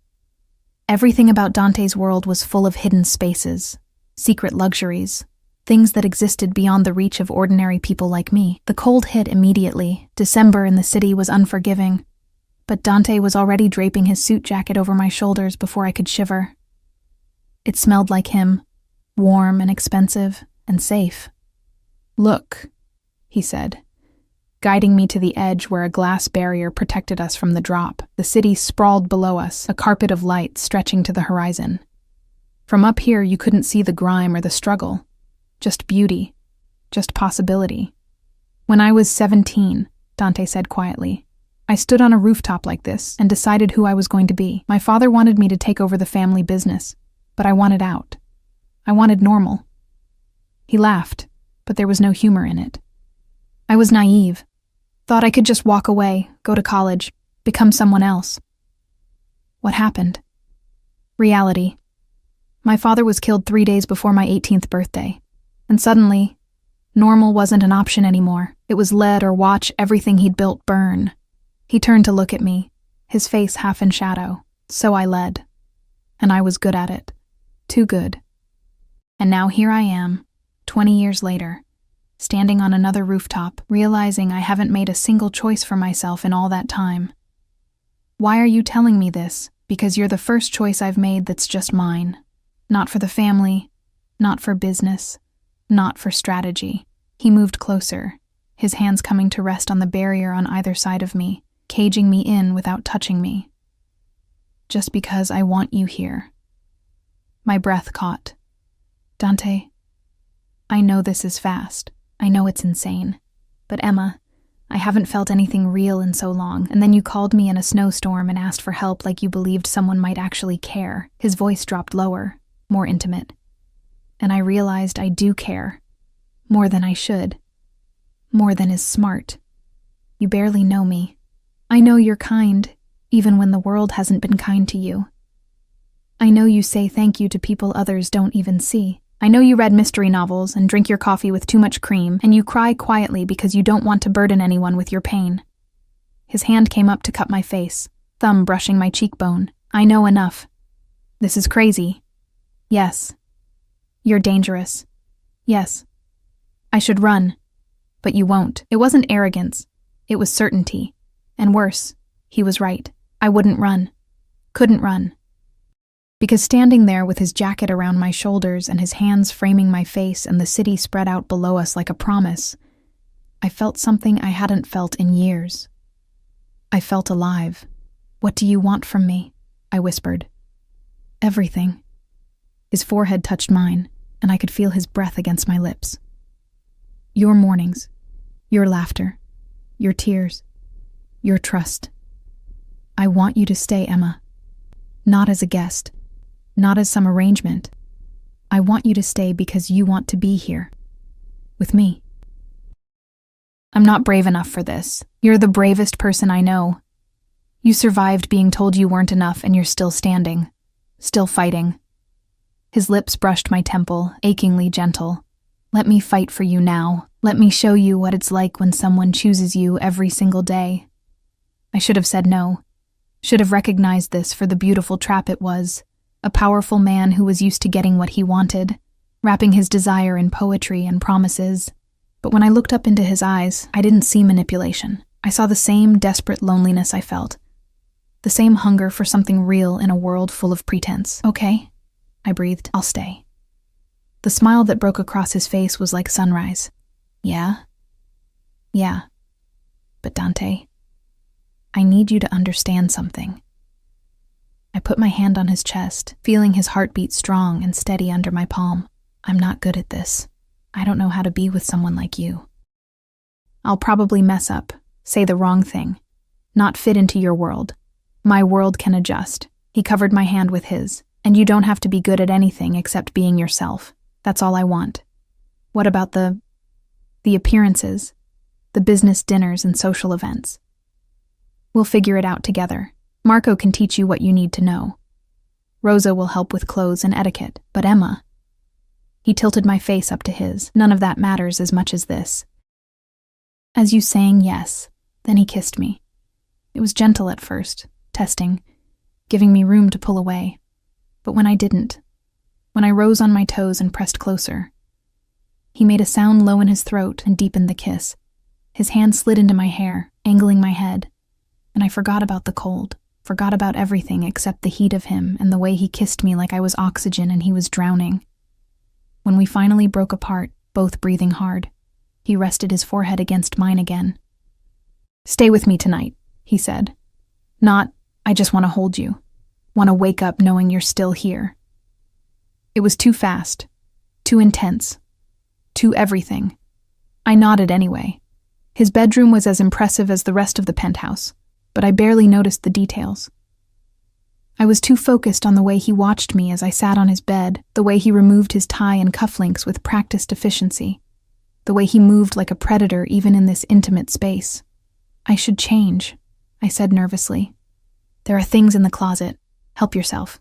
Everything about Dante's world was full of hidden spaces, secret luxuries, things that existed beyond the reach of ordinary people like me. The cold hit immediately. December in the city was unforgiving, but Dante was already draping his suit jacket over my shoulders before I could shiver. It smelled like him, warm and expensive and safe. "Look," he said, guiding me to the edge where a glass barrier protected us from the drop. The city sprawled below us, a carpet of light stretching to the horizon. From up here, you couldn't see the grime or the struggle. Just beauty. Just possibility. "When I was 17, Dante said quietly, "I stood on a rooftop like this and decided who I was going to be. My father wanted me to take over the family business, but I wanted out. I wanted normal." He laughed, but there was no humor in it. "I was naive. Thought I could just walk away, go to college, become someone else." What happened? Reality. My father was killed 3 days before my 18th birthday, and suddenly, normal wasn't an option anymore. It was let or watch everything he'd built burn. He turned to look at me, his face half in shadow, so I led. And I was good at it. Too good. And now here I am, 20 years later, standing on another rooftop, realizing I haven't made a single choice for myself in all that time. Why are you telling me this? Because you're the first choice I've made that's just mine. Not for the family, not for business, not for strategy. He moved closer, his hands coming to rest on the barrier on either side of me, caging me in without touching me. Just because I want you here. My breath caught. "Dante, I know this is fast. I know it's insane. But Emma, I haven't felt anything real in so long, and then you called me in a snowstorm and asked for help like you believed someone might actually care." His voice dropped lower, more intimate. "And I realized I do care. More than I should. More than is smart. You barely know me. I know you're kind, even when the world hasn't been kind to you. I know you say thank you to people others don't even see. I know you read mystery novels and drink your coffee with too much cream, and you cry quietly because you don't want to burden anyone with your pain. His hand came up to cup my face, thumb brushing my cheekbone. I know enough. This is crazy. Yes. You're dangerous. Yes. I should run. But you won't. It wasn't arrogance. It was certainty. And worse, he was right. I wouldn't run. Couldn't run. Because standing there with his jacket around my shoulders and his hands framing my face and the city spread out below us like a promise, I felt something I hadn't felt in years. I felt alive. What do you want from me? I whispered. Everything. His forehead touched mine, and I could feel his breath against my lips. Your mornings, your laughter, your tears, your trust. I want you to stay, Emma. Not as a guest, not as some arrangement. I want you to stay because you want to be here. With me. I'm not brave enough for this. You're the bravest person I know. You survived being told you weren't enough and you're still standing. Still fighting. His lips brushed my temple, achingly gentle. Let me fight for you now. Let me show you what it's like when someone chooses you every single day. I should have said no. Should have recognized this for the beautiful trap it was. A powerful man who was used to getting what he wanted, wrapping his desire in poetry and promises. But when I looked up into his eyes, I didn't see manipulation. I saw the same desperate loneliness I felt. The same hunger for something real in a world full of pretense. Okay, I breathed. I'll stay. The smile that broke across his face was like sunrise. Yeah? Yeah. But Dante, I need you to understand something. I put my hand on his chest, feeling his heartbeat strong and steady under my palm. I'm not good at this. I don't know how to be with someone like you. I'll probably mess up, say the wrong thing, not fit into your world. My world can adjust. He covered my hand with his. And you don't have to be good at anything except being yourself. That's all I want. What about the appearances, the business dinners and social events? We'll figure it out together. Marco can teach you what you need to know. Rosa will help with clothes and etiquette, but Emma... He tilted my face up to his. None of that matters as much as this. As you sang yes, then he kissed me. It was gentle at first, testing, giving me room to pull away. But when I didn't, when I rose on my toes and pressed closer, he made a sound low in his throat and deepened the kiss. His hand slid into my hair, angling my head, and I forgot about the cold, forgot about everything except the heat of him and the way he kissed me like I was oxygen and he was drowning. When we finally broke apart, both breathing hard, he rested his forehead against mine again. Stay with me tonight, he said. Not, I just want to hold you. Want to wake up knowing you're still here. It was too fast, too intense, too everything. I nodded anyway. His bedroom was as impressive as the rest of the penthouse, but I barely noticed the details. I was too focused on the way he watched me as I sat on his bed, the way he removed his tie and cufflinks with practiced efficiency, the way he moved like a predator even in this intimate space. I should change, I said nervously. There are things in the closet. Help yourself.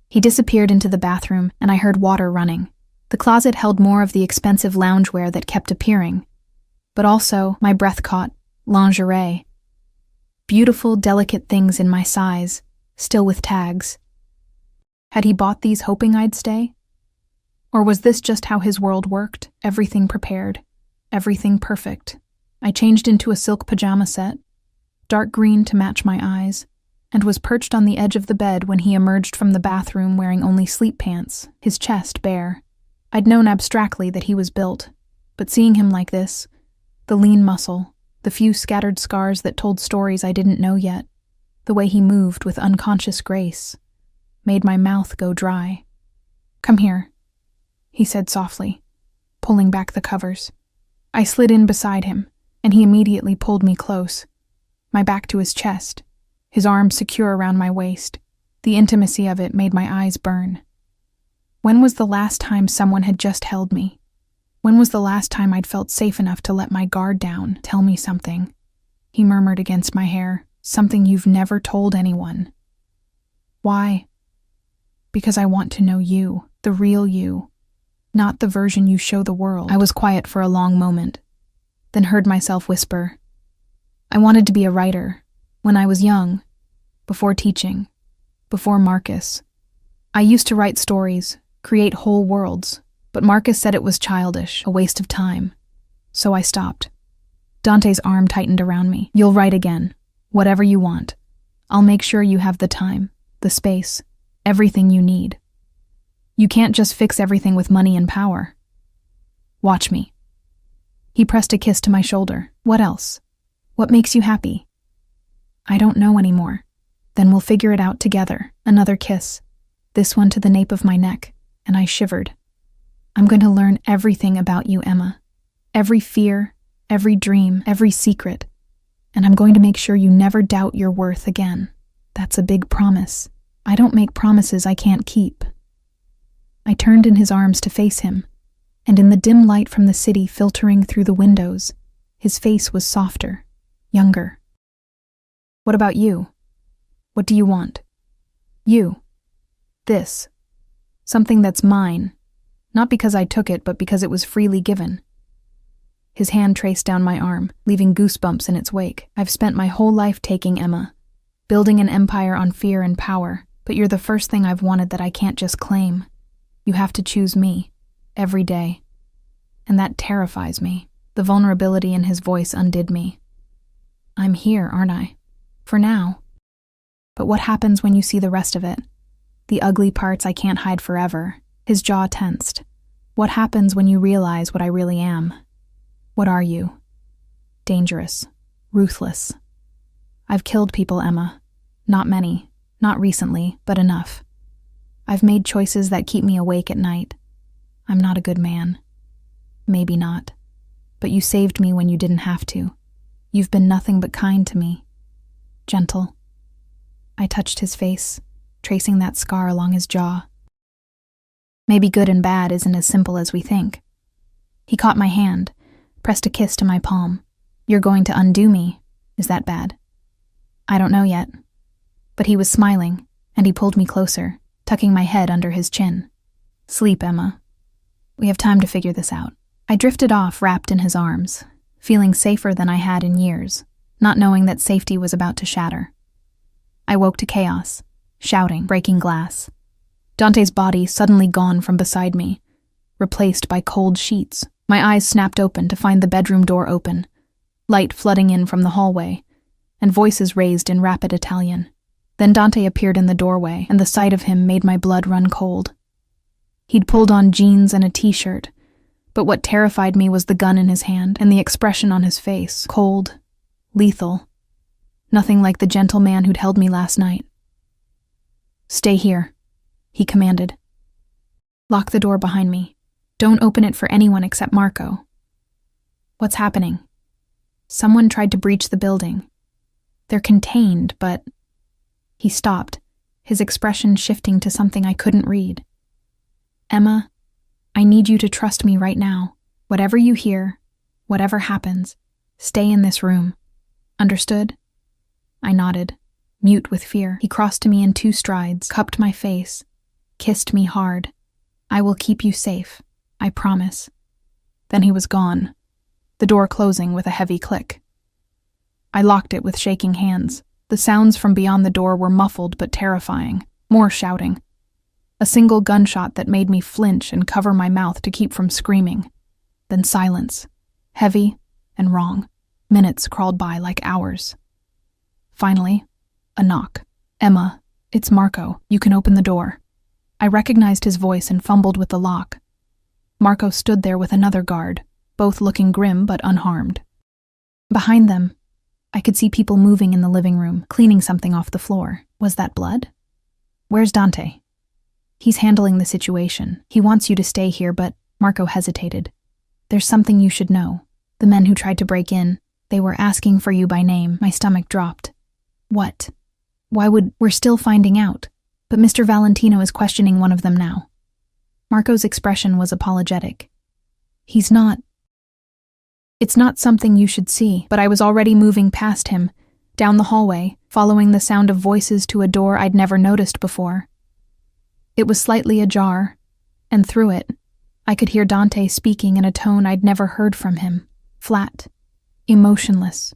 He disappeared into the bathroom, and I heard water running. The closet held more of the expensive loungewear that kept appearing, but also, my breath caught, lingerie. Beautiful, delicate things in my size, still with tags. Had he bought these hoping I'd stay? Or was this just how his world worked, everything prepared, everything perfect? I changed into a silk pajama set, dark green to match my eyes, and was perched on the edge of the bed when he emerged from the bathroom wearing only sleep pants, his chest bare. I'd known abstractly that he was built, but seeing him like this, the lean muscle, the few scattered scars that told stories I didn't know yet, the way he moved with unconscious grace, made my mouth go dry. Come here, he said softly, pulling back the covers. I slid in beside him, and he immediately pulled me close, my back to his chest, his arms secure around my waist. The intimacy of it made my eyes burn. When was the last time someone had just held me? When was the last time I'd felt safe enough to let my guard down, tell me something? He murmured against my hair, something you've never told anyone. Why? Because I want to know you, the real you, not the version you show the world. I was quiet for a long moment, then heard myself whisper, I wanted to be a writer when I was young, before teaching, before Marcus. I used to write stories, create whole worlds, but Marcus said it was childish, a waste of time. So I stopped. Dante's arm tightened around me. You'll write again, whatever you want. I'll make sure you have the time, the space, everything you need. You can't just fix everything with money and power. Watch me. He pressed a kiss to my shoulder. What else? What makes you happy? I don't know anymore. Then we'll figure it out together. Another kiss. This one to the nape of my neck, and I shivered. I'm going to learn everything about you, Emma. Every fear, every dream, every secret. And I'm going to make sure you never doubt your worth again. That's a big promise. I don't make promises I can't keep. I turned in his arms to face him, and in the dim light from the city filtering through the windows, his face was softer, younger. What about you? What do you want? You. This. Something that's mine. Not because I took it, but because it was freely given. His hand traced down my arm, leaving goosebumps in its wake. I've spent my whole life taking Emma, building an empire on fear and power, but you're the first thing I've wanted that I can't just claim. You have to choose me, every day. And that terrifies me. The vulnerability in his voice undid me. I'm here, aren't I? For now. But what happens when you see the rest of it? The ugly parts I can't hide forever. His jaw tensed. What happens when you realize what I really am? What are you? Dangerous. Ruthless. I've killed people, Emma. Not many. Not recently, but enough. I've made choices that keep me awake at night. I'm not a good man. Maybe not. But you saved me when you didn't have to. You've been nothing but kind to me. Gentle. I touched his face, tracing that scar along his jaw. Maybe good and bad isn't as simple as we think. He caught my hand, pressed a kiss to my palm. You're going to undo me. Is that bad? I don't know yet. But he was smiling, and he pulled me closer, tucking my head under his chin. Sleep, Emma. We have time to figure this out. I drifted off, wrapped in his arms, feeling safer than I had in years, not knowing that safety was about to shatter. I woke to chaos, shouting, breaking glass. Dante's body suddenly gone from beside me, replaced by cold sheets. My eyes snapped open to find the bedroom door open, light flooding in from the hallway, and voices raised in rapid Italian. Then Dante appeared in the doorway, and the sight of him made my blood run cold. He'd pulled on jeans and a t-shirt, but what terrified me was the gun in his hand and the expression on his face, cold, lethal. Nothing like the gentle man who'd held me last night. Stay here, he commanded. Lock the door behind me. Don't open it for anyone except Marco. What's happening? Someone tried to breach the building. They're contained, but... He stopped, his expression shifting to something I couldn't read. Emma, I need you to trust me right now. Whatever you hear, whatever happens, stay in this room. Understood? I nodded, mute with fear. He crossed to me in 2 strides, cupped my face, kissed me hard. I will keep you safe, I promise. Then he was gone, the door closing with a heavy click. I locked it with shaking hands. The sounds from beyond the door were muffled but terrifying. More shouting. A single gunshot that made me flinch and cover my mouth to keep from screaming. Then silence, heavy and wrong. Minutes crawled by like hours. Finally, a knock. Emma, it's Marco. You can open the door. I recognized his voice and fumbled with the lock. Marco stood there with another guard, both looking grim but unharmed. Behind them, I could see people moving in the living room, cleaning something off the floor. Was that blood? Where's Dante? He's handling the situation. He wants you to stay here, but Marco hesitated. There's something you should know. The men who tried to break in, they were asking for you by name. My stomach dropped. What? We're still finding out. But Mr. Valentino is questioning one of them now. Marco's expression was apologetic. It's not something you should see, but I was already moving past him, down the hallway, following the sound of voices to a door I'd never noticed before. It was slightly ajar, and through it, I could hear Dante speaking in a tone I'd never heard from him. Flat, emotionless,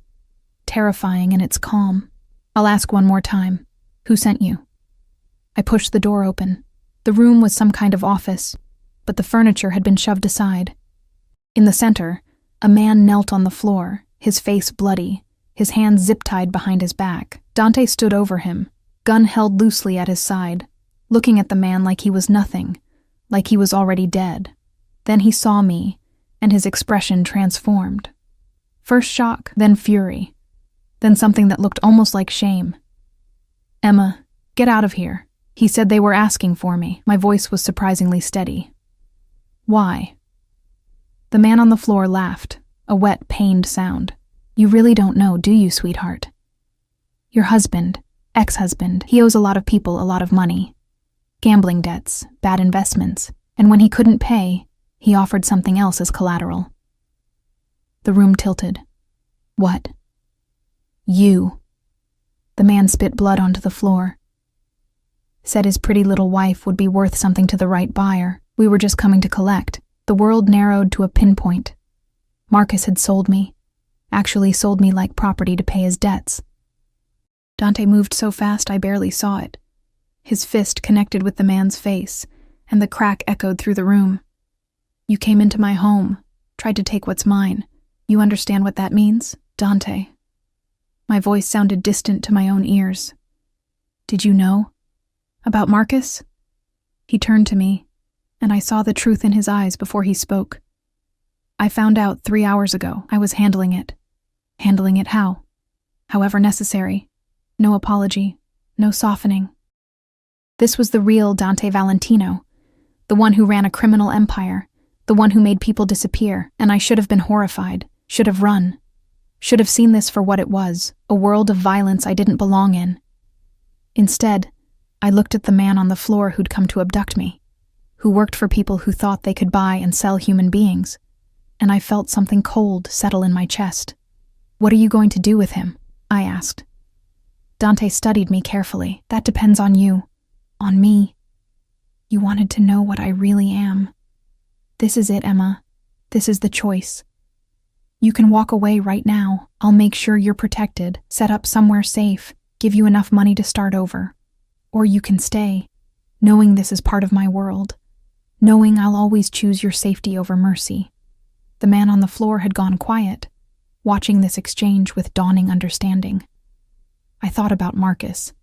terrifying in its calm. I'll ask one more time. Who sent you? I pushed the door open. The room was some kind of office, but the furniture had been shoved aside. In the center, a man knelt on the floor, his face bloody, his hands zip-tied behind his back. Dante stood over him, gun held loosely at his side, looking at the man like he was nothing, like he was already dead. Then he saw me, and his expression transformed. First shock, then fury, then something that looked almost like shame. "Emma, get out of here." He said they were asking for me. My voice was surprisingly steady. "Why?" The man on the floor laughed, a wet, pained sound. "You really don't know, do you, sweetheart? Your husband, ex-husband, he owes a lot of people a lot of money. Gambling debts, bad investments, and when he couldn't pay, he offered something else as collateral." The room tilted. "What?" "You." The man spit blood onto the floor. "Said his pretty little wife would be worth something to the right buyer. We were just coming to collect." The world narrowed to a pinpoint. Marcus had sold me. Actually sold me like property to pay his debts. Dante moved so fast I barely saw it. His fist connected with the man's face, and the crack echoed through the room. "You came into my home, tried to take what's mine. You understand what that means, Dante?" My voice sounded distant to my own ears. "Did you know? About Marcus?" He turned to me, and I saw the truth in his eyes before he spoke. "I found out 3 hours ago. I was handling it. Handling it how? However necessary. No apology, no softening. This was the real Dante Valentino, the one who ran a criminal empire, the one who made people disappear, and I should have been horrified, should have run, should have seen this for what it was, a world of violence I didn't belong in. Instead, I looked at the man on the floor who'd come to abduct me, who worked for people who thought they could buy and sell human beings, and I felt something cold settle in my chest. "What are you going to do with him?" I asked. Dante studied me carefully. "That depends on you. On me. You wanted to know what I really am. This is it, Emma. This is the choice. You can walk away right now. I'll make sure you're protected, set up somewhere safe, give you enough money to start over. Or you can stay, knowing this is part of my world, knowing I'll always choose your safety over mercy." The man on the floor had gone quiet, watching this exchange with dawning understanding. I thought about Marcus,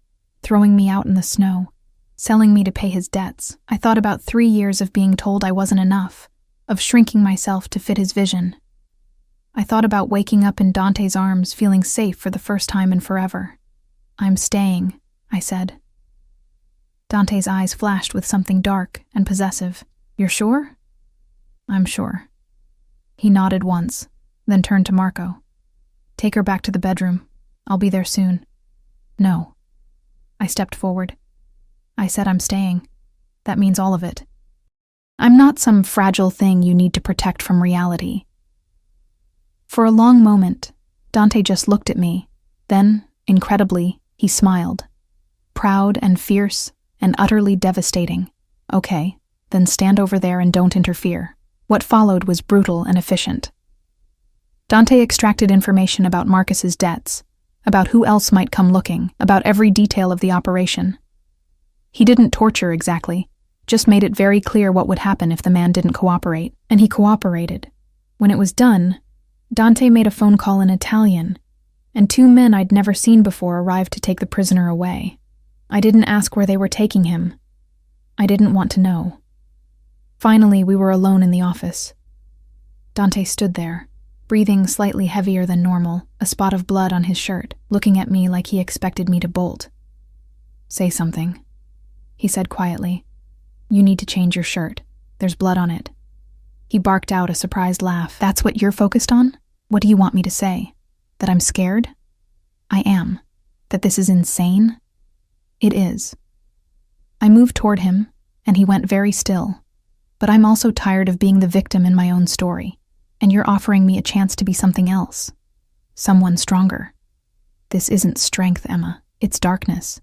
throwing me out in the snow, selling me to pay his debts. I thought about 3 years of being told I wasn't enough, of shrinking myself to fit his vision. I thought about waking up in Dante's arms, feeling safe for the first time in forever. "I'm staying," I said. Dante's eyes flashed with something dark and possessive. "You're sure?" "I'm sure." He nodded once, then turned to Marco. "Take her back to the bedroom. I'll be there soon." "No." I stepped forward. "I said I'm staying. That means all of it. I'm not some fragile thing you need to protect from reality." For a long moment, Dante just looked at me. Then, incredibly, he smiled. Proud and fierce and utterly devastating. "Okay, then stand over there and don't interfere." What followed was brutal and efficient. Dante extracted information about Marcus's debts, about who else might come looking, about every detail of the operation. He didn't torture exactly, just made it very clear what would happen if the man didn't cooperate, and he cooperated. When it was done, Dante made a phone call in Italian, and 2 men I'd never seen before arrived to take the prisoner away. I didn't ask where they were taking him. I didn't want to know. Finally, we were alone in the office. Dante stood there, breathing slightly heavier than normal, a spot of blood on his shirt, looking at me like he expected me to bolt. "Say something," he said quietly. "You need to change your shirt. There's blood on it." He barked out a surprised laugh. "That's what you're focused on? What do you want me to say? That I'm scared? I am. That this is insane? It is." I moved toward him, and he went very still. "But I'm also tired of being the victim in my own story, and you're offering me a chance to be something else. Someone stronger. This isn't strength, Emma. It's darkness.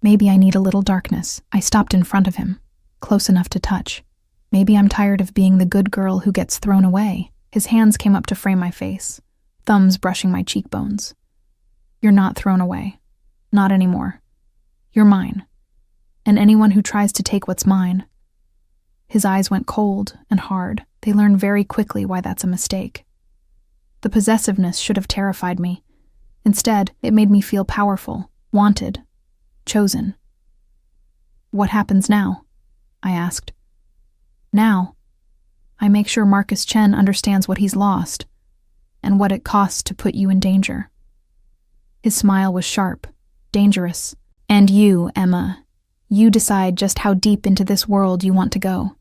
Maybe I need a little darkness. I stopped in front of him, close enough to touch. Maybe I'm tired of being the good girl who gets thrown away. His hands came up to frame my face, thumbs brushing my cheekbones. You're not thrown away. Not anymore. You're mine. And anyone who tries to take what's mine. His eyes went cold and hard. They learned very quickly why that's a mistake. The possessiveness should have terrified me. Instead, it made me feel powerful, wanted, chosen. What happens now? I asked. Now, I make sure Marcus Chen understands what he's lost and what it costs to put you in danger. His smile was sharp, dangerous. And you, Emma, you decide just how deep into this world you want to go.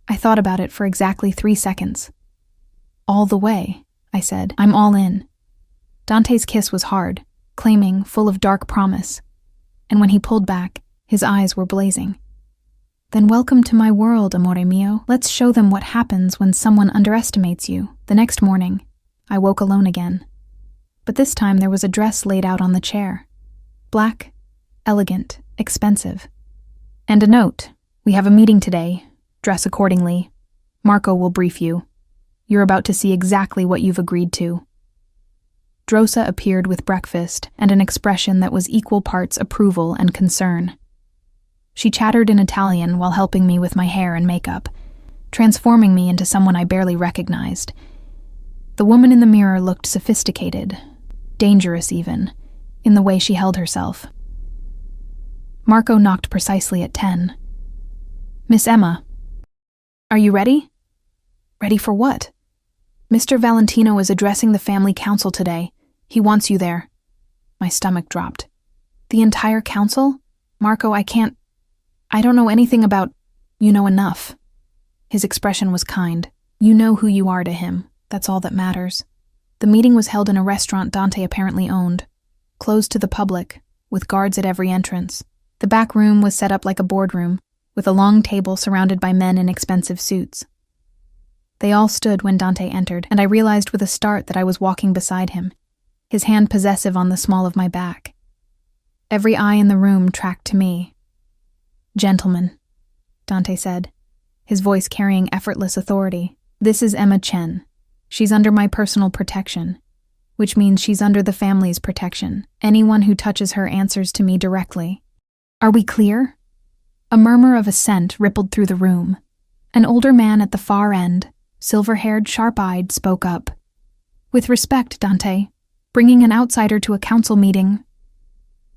I thought about it for exactly 3 seconds. All the way, I said. I'm all in. Dante's kiss was hard, claiming, full of dark promise. And when he pulled back, his eyes were blazing. Then welcome to my world, amore mio. Let's show them what happens when someone underestimates you. The next morning, I woke alone again. But this time there was a dress laid out on the chair. Black, elegant, expensive. And a note. We have a meeting today. Dress accordingly. Marco will brief you. You're about to see exactly what you've agreed to. Drosa appeared with breakfast and an expression that was equal parts approval and concern. She chattered in Italian while helping me with my hair and makeup, transforming me into someone I barely recognized. The woman in the mirror looked sophisticated, dangerous even, in the way she held herself. Marco knocked precisely at 10. Miss Emma, are you ready? Ready for what? Mr. Valentino is addressing the family council today. He wants you there. My stomach dropped. The entire council? Marco, I don't know anything about. You know enough. His expression was kind. You know who you are to him. That's all that matters. The meeting was held in a restaurant Dante apparently owned, closed to the public, with guards at every entrance. The back room was set up like a boardroom, with a long table surrounded by men in expensive suits. They all stood when Dante entered, and I realized with a start that I was walking beside him, his hand possessive on the small of my back. Every eye in the room tracked to me. Gentlemen, Dante said, his voice carrying effortless authority. This is Emma Chen. She's under my personal protection, which means she's under the family's protection. Anyone who touches her answers to me directly. Are we clear? A murmur of assent rippled through the room. An older man at the far end, silver-haired, sharp-eyed, spoke up. With respect, Dante, bringing an outsider to a council meeting.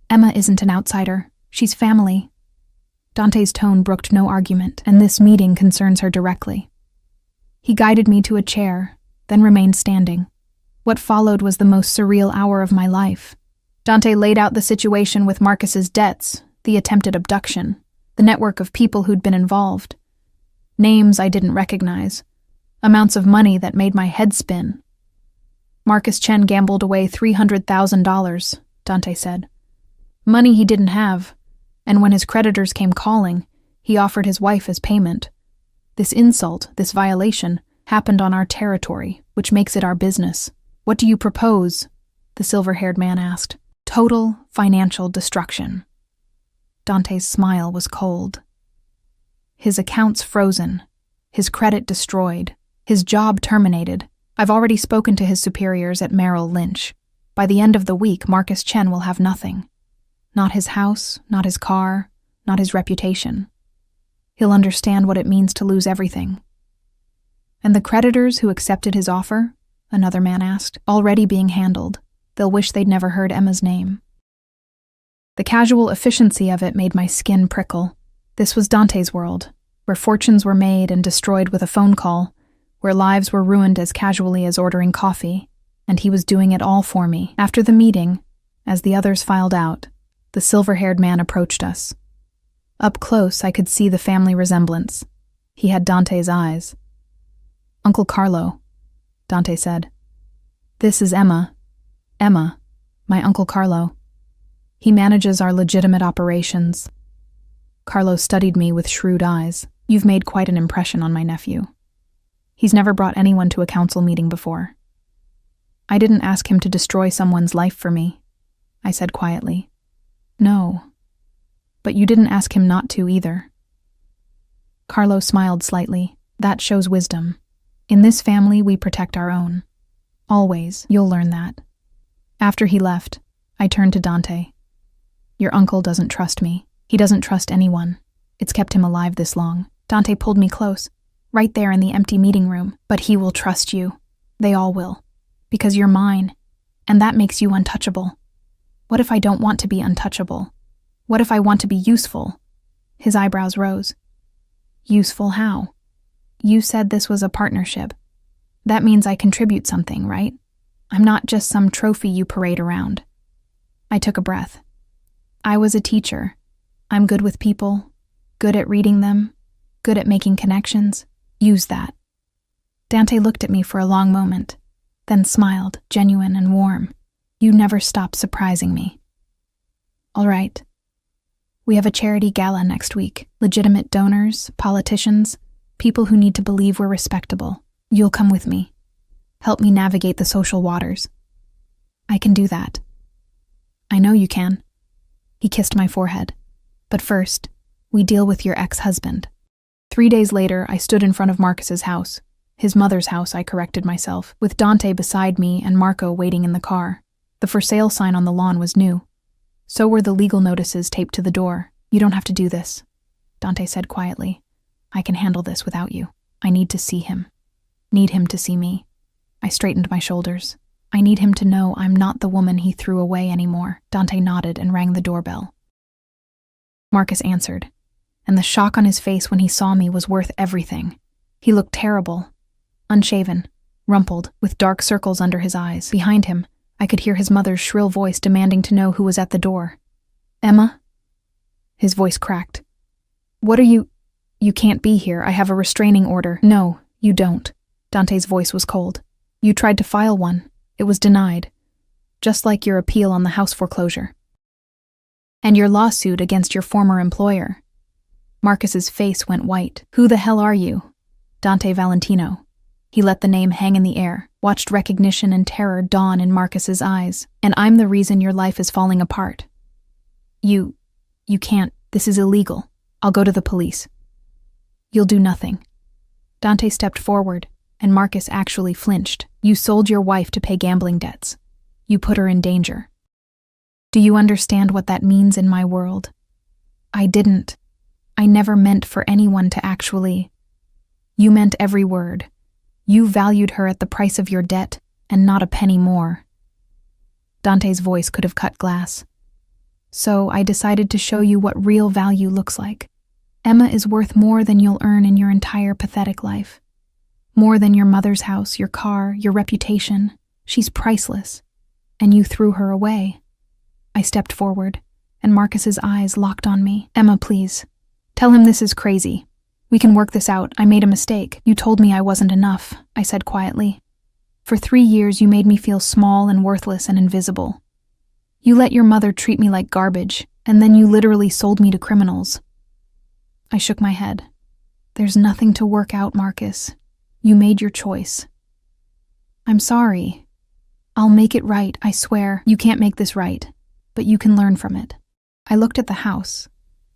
Emma isn't an outsider. She's family. Dante's tone brooked no argument, and this meeting concerns her directly. He guided me to a chair, then remained standing. What followed was the most surreal hour of my life. Dante laid out the situation with Marcus's debts, the attempted abduction, the network of people who'd been involved. Names I didn't recognize. Amounts of money that made my head spin. Marcus Chen gambled away $300,000, Dante said. Money he didn't have, and when his creditors came calling, he offered his wife as payment. This insult, this violation, happened on our territory, which makes it our business. What do you propose? The silver-haired man asked. Total financial destruction. Dante's smile was cold. His accounts frozen, his credit destroyed, his job terminated. I've already spoken to his superiors at Merrill Lynch. By the end of the week, Marcus Chen will have nothing. Not his house, not his car, not his reputation. He'll understand what it means to lose everything. And the creditors who accepted his offer? Another man asked. Already being handled. They'll wish they'd never heard Emma's name. The casual efficiency of it made my skin prickle. This was Dante's world, where fortunes were made and destroyed with a phone call, where lives were ruined as casually as ordering coffee, and he was doing it all for me. After the meeting, as the others filed out, the silver-haired man approached us. Up close, I could see the family resemblance. He had Dante's eyes. Uncle Carlo, Dante said. This is Emma. Emma, my Uncle Carlo. He manages our legitimate operations. Carlo studied me with shrewd eyes. You've made quite an impression on my nephew. He's never brought anyone to a council meeting before. I didn't ask him to destroy someone's life for me, I said quietly. No. But you didn't ask him not to either. Carlo smiled slightly. That shows wisdom. In this family, we protect our own. Always, you'll learn that. After he left, I turned to Dante. Your uncle doesn't trust me. He doesn't trust anyone. It's kept him alive this long. Dante pulled me close, right there in the empty meeting room. But he will trust you. They all will. Because you're mine. And that makes you untouchable. What if I don't want to be untouchable? What if I want to be useful? His eyebrows rose. Useful how? You said this was a partnership. That means I contribute something, right? I'm not just some trophy you parade around. I took a breath. I was a teacher. I'm good with people, good at reading them, good at making connections. Use that. Dante looked at me for a long moment, then smiled, genuine and warm. You never stop surprising me. All right. We have a charity gala next week. Legitimate donors, politicians, people who need to believe we're respectable. You'll come with me. Help me navigate the social waters. I can do that. I know you can. He kissed my forehead. But first, we deal with your ex-husband. 3 days later, I stood in front of Marcus's house. His mother's house, I corrected myself, with Dante beside me and Marco waiting in the car. The for sale sign on the lawn was new. So were the legal notices taped to the door. You don't have to do this, Dante said quietly. I can handle this without you. I need to see him. Need him to see me. I straightened my shoulders. I need him to know I'm not the woman he threw away anymore. Dante nodded and rang the doorbell. Marcus answered, and the shock on his face when he saw me was worth everything. He looked terrible, unshaven, rumpled, with dark circles under his eyes. Behind him, I could hear his mother's shrill voice demanding to know who was at the door. Emma? His voice cracked. What are you... You can't be here. I have a restraining order. No, you don't. Dante's voice was cold. You tried to file one. It was denied. Just like your appeal on the house foreclosure. And your lawsuit against your former employer. Marcus's face went white. Who the hell are you? Dante Valentino. He let the name hang in the air, watched recognition and terror dawn in Marcus's eyes. And I'm the reason your life is falling apart. You can't. This is illegal. I'll go to the police. You'll do nothing. Dante stepped forward, and Marcus actually flinched. You sold your wife to pay gambling debts. You put her in danger. Do you understand what that means in my world? I didn't. I never meant for anyone to actually. You meant every word. You valued her at the price of your debt, and not a penny more. Dante's voice could have cut glass. So I decided to show you what real value looks like. Emma is worth more than you'll earn in your entire pathetic life. More than your mother's house, your car, your reputation. She's priceless. And you threw her away. I stepped forward, and Marcus's eyes locked on me. Emma, please. Tell him this is crazy. We can work this out. I made a mistake. You told me I wasn't enough, I said quietly. For 3 years, you made me feel small and worthless and invisible. You let your mother treat me like garbage, and then you literally sold me to criminals. I shook my head. There's nothing to work out, Marcus. You made your choice. I'm sorry. I'll make it right, I swear. You can't make this right, but you can learn from it. I looked at the house,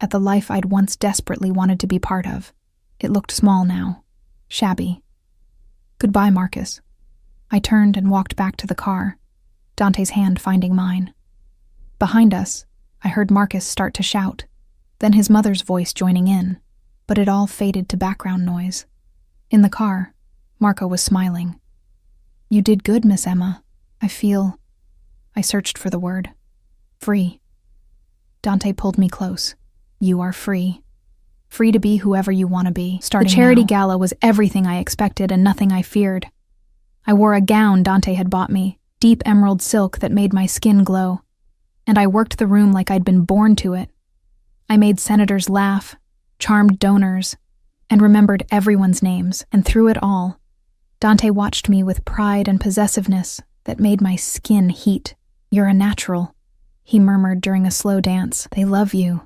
at the life I'd once desperately wanted to be part of. It looked small now, shabby. Goodbye, Marcus. I turned and walked back to the car, Dante's hand finding mine. Behind us, I heard Marcus start to shout, then his mother's voice joining in, but it all faded to background noise. In the car, Marco was smiling. You did good, Miss Emma. I searched for the word. Free. Dante pulled me close. You are free. Free to be whoever you want to be. The charity gala was everything I expected and nothing I feared. I wore a gown Dante had bought me, deep emerald silk that made my skin glow. And I worked the room like I'd been born to it. I made senators laugh, charmed donors, and remembered everyone's names. And through it all, Dante watched me with pride and possessiveness that made my skin heat. You're a natural, he murmured during a slow dance. They love you.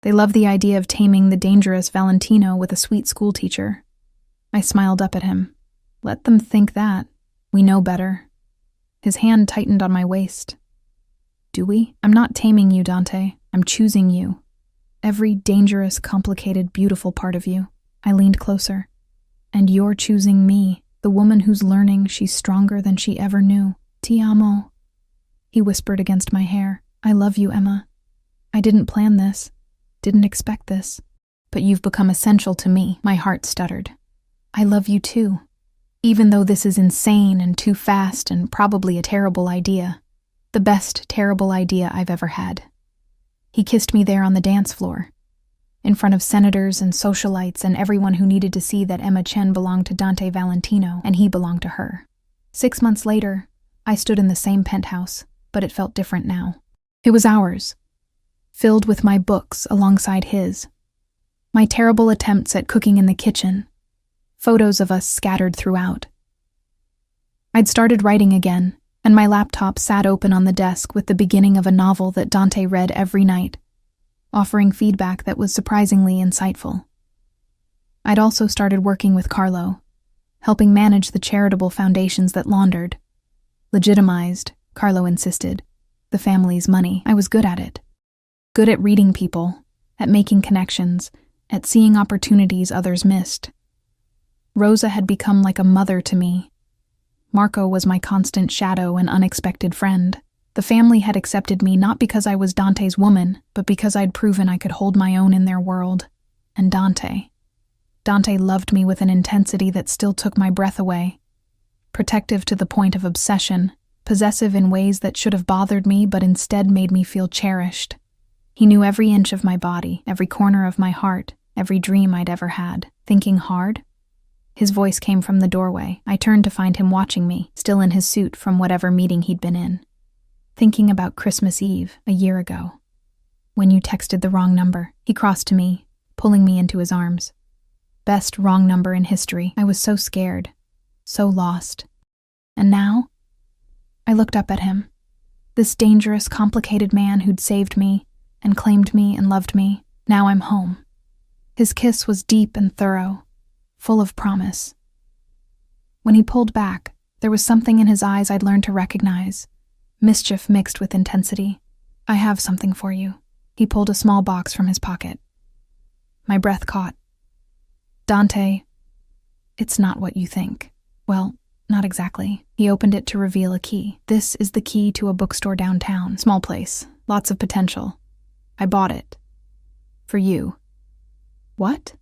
They love the idea of taming the dangerous Valentino with a sweet schoolteacher. I smiled up at him. Let them think that. We know better. His hand tightened on my waist. Do we? I'm not taming you, Dante. I'm choosing you. Every dangerous, complicated, beautiful part of you. I leaned closer. And you're choosing me, the woman who's learning she's stronger than she ever knew. Ti amo. He whispered against my hair. I love you, Emma. I didn't plan this. Didn't expect this. But you've become essential to me, my heart stuttered. I love you too. Even though this is insane and too fast and probably a terrible idea. The best terrible idea I've ever had. He kissed me there on the dance floor. In front of senators and socialites and everyone who needed to see that Emma Chen belonged to Dante Valentino and he belonged to her. 6 months later, I stood in the same penthouse, but it felt different now. It was ours, filled with my books alongside his. My terrible attempts at cooking in the kitchen, photos of us scattered throughout. I'd started writing again, and my laptop sat open on the desk with the beginning of a novel that Dante read every night, offering feedback that was surprisingly insightful. I'd also started working with Carlo, helping manage the charitable foundations that laundered, legitimized, Carlo insisted, the family's money. I was good at it. Good at reading people, at making connections, at seeing opportunities others missed. Rosa had become like a mother to me. Marco was my constant shadow and unexpected friend. The family had accepted me not because I was Dante's woman, but because I'd proven I could hold my own in their world. And Dante loved me with an intensity that still took my breath away. Protective to the point of obsession, possessive in ways that should have bothered me but instead made me feel cherished. He knew every inch of my body, every corner of my heart, every dream I'd ever had. Thinking hard? His voice came from the doorway. I turned to find him watching me, still in his suit from whatever meeting he'd been in. Thinking about Christmas Eve, a year ago. When you texted the wrong number, he crossed to me, pulling me into his arms. Best wrong number in history. I was so scared, so lost. And now? I looked up at him. This dangerous, complicated man who'd saved me, and claimed me and loved me. Now I'm home. His kiss was deep and thorough, full of promise. When he pulled back, there was something in his eyes I'd learned to recognize. Mischief mixed with intensity. I have something for you. He pulled a small box from his pocket. My breath caught. Dante, it's not what you think. Well, not exactly. He opened it to reveal a key. This is the key to a bookstore downtown. Small place. Lots of potential. I bought it. For you. What?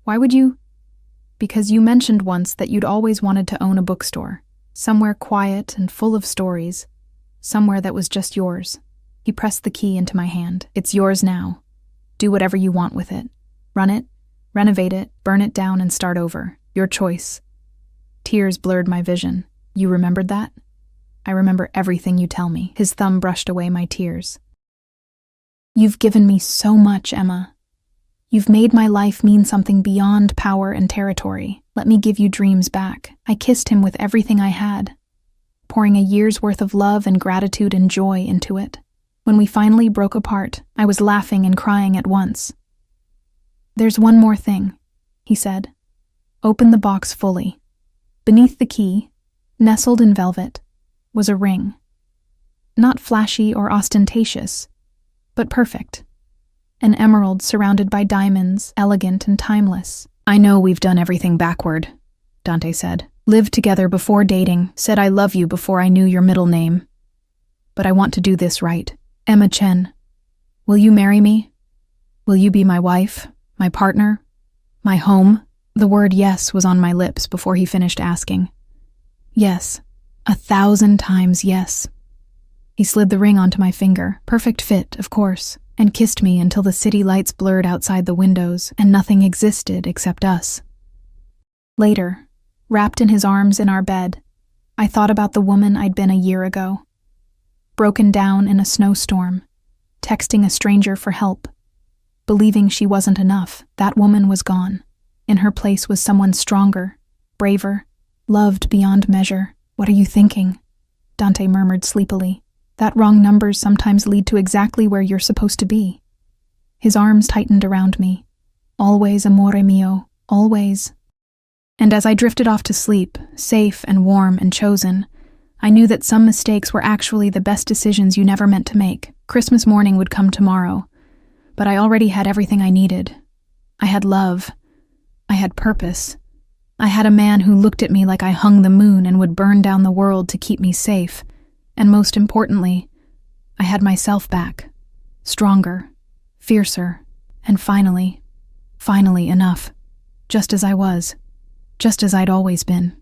Why would you? Because you mentioned once that you'd always wanted to own a bookstore. Somewhere quiet and full of stories. Somewhere that was just yours. He pressed the key into my hand. It's yours now. Do whatever you want with it. Run it, renovate it, burn it down and start over. Your choice. Tears blurred my vision. You remembered that? I remember everything you tell me. His thumb brushed away my tears. You've given me so much, Emma. You've made my life mean something beyond power and territory. Let me give you dreams back. I kissed him with everything I had, pouring a year's worth of love and gratitude and joy into it. When we finally broke apart, I was laughing and crying at once. There's one more thing, he said. Open the box fully. Beneath the key, nestled in velvet, was a ring. Not flashy or ostentatious, but perfect. An emerald surrounded by diamonds, elegant and timeless. I know we've done everything backward, Dante said. Lived together before dating, said I love you before I knew your middle name. But I want to do this right. Emma Chen, will you marry me? Will you be my wife, my partner, my home? The word yes was on my lips before he finished asking. Yes, 1,000 times yes. He slid the ring onto my finger, perfect fit, of course, and kissed me until the city lights blurred outside the windows and nothing existed except us. Later, wrapped in his arms in our bed, I thought about the woman I'd been a year ago. Broken down in a snowstorm, texting a stranger for help, believing she wasn't enough. That woman was gone. In her place was someone stronger, braver, loved beyond measure. What are you thinking? Dante murmured sleepily. That wrong numbers sometimes lead to exactly where you're supposed to be. His arms tightened around me. Always, amore mio, always. And as I drifted off to sleep, safe and warm and chosen, I knew that some mistakes were actually the best decisions you never meant to make. Christmas morning would come tomorrow, but I already had everything I needed. I had love. I had purpose. I had a man who looked at me like I hung the moon and would burn down the world to keep me safe. And most importantly, I had myself back. Stronger, fiercer, and finally enough. Just as I was. Just as I'd always been.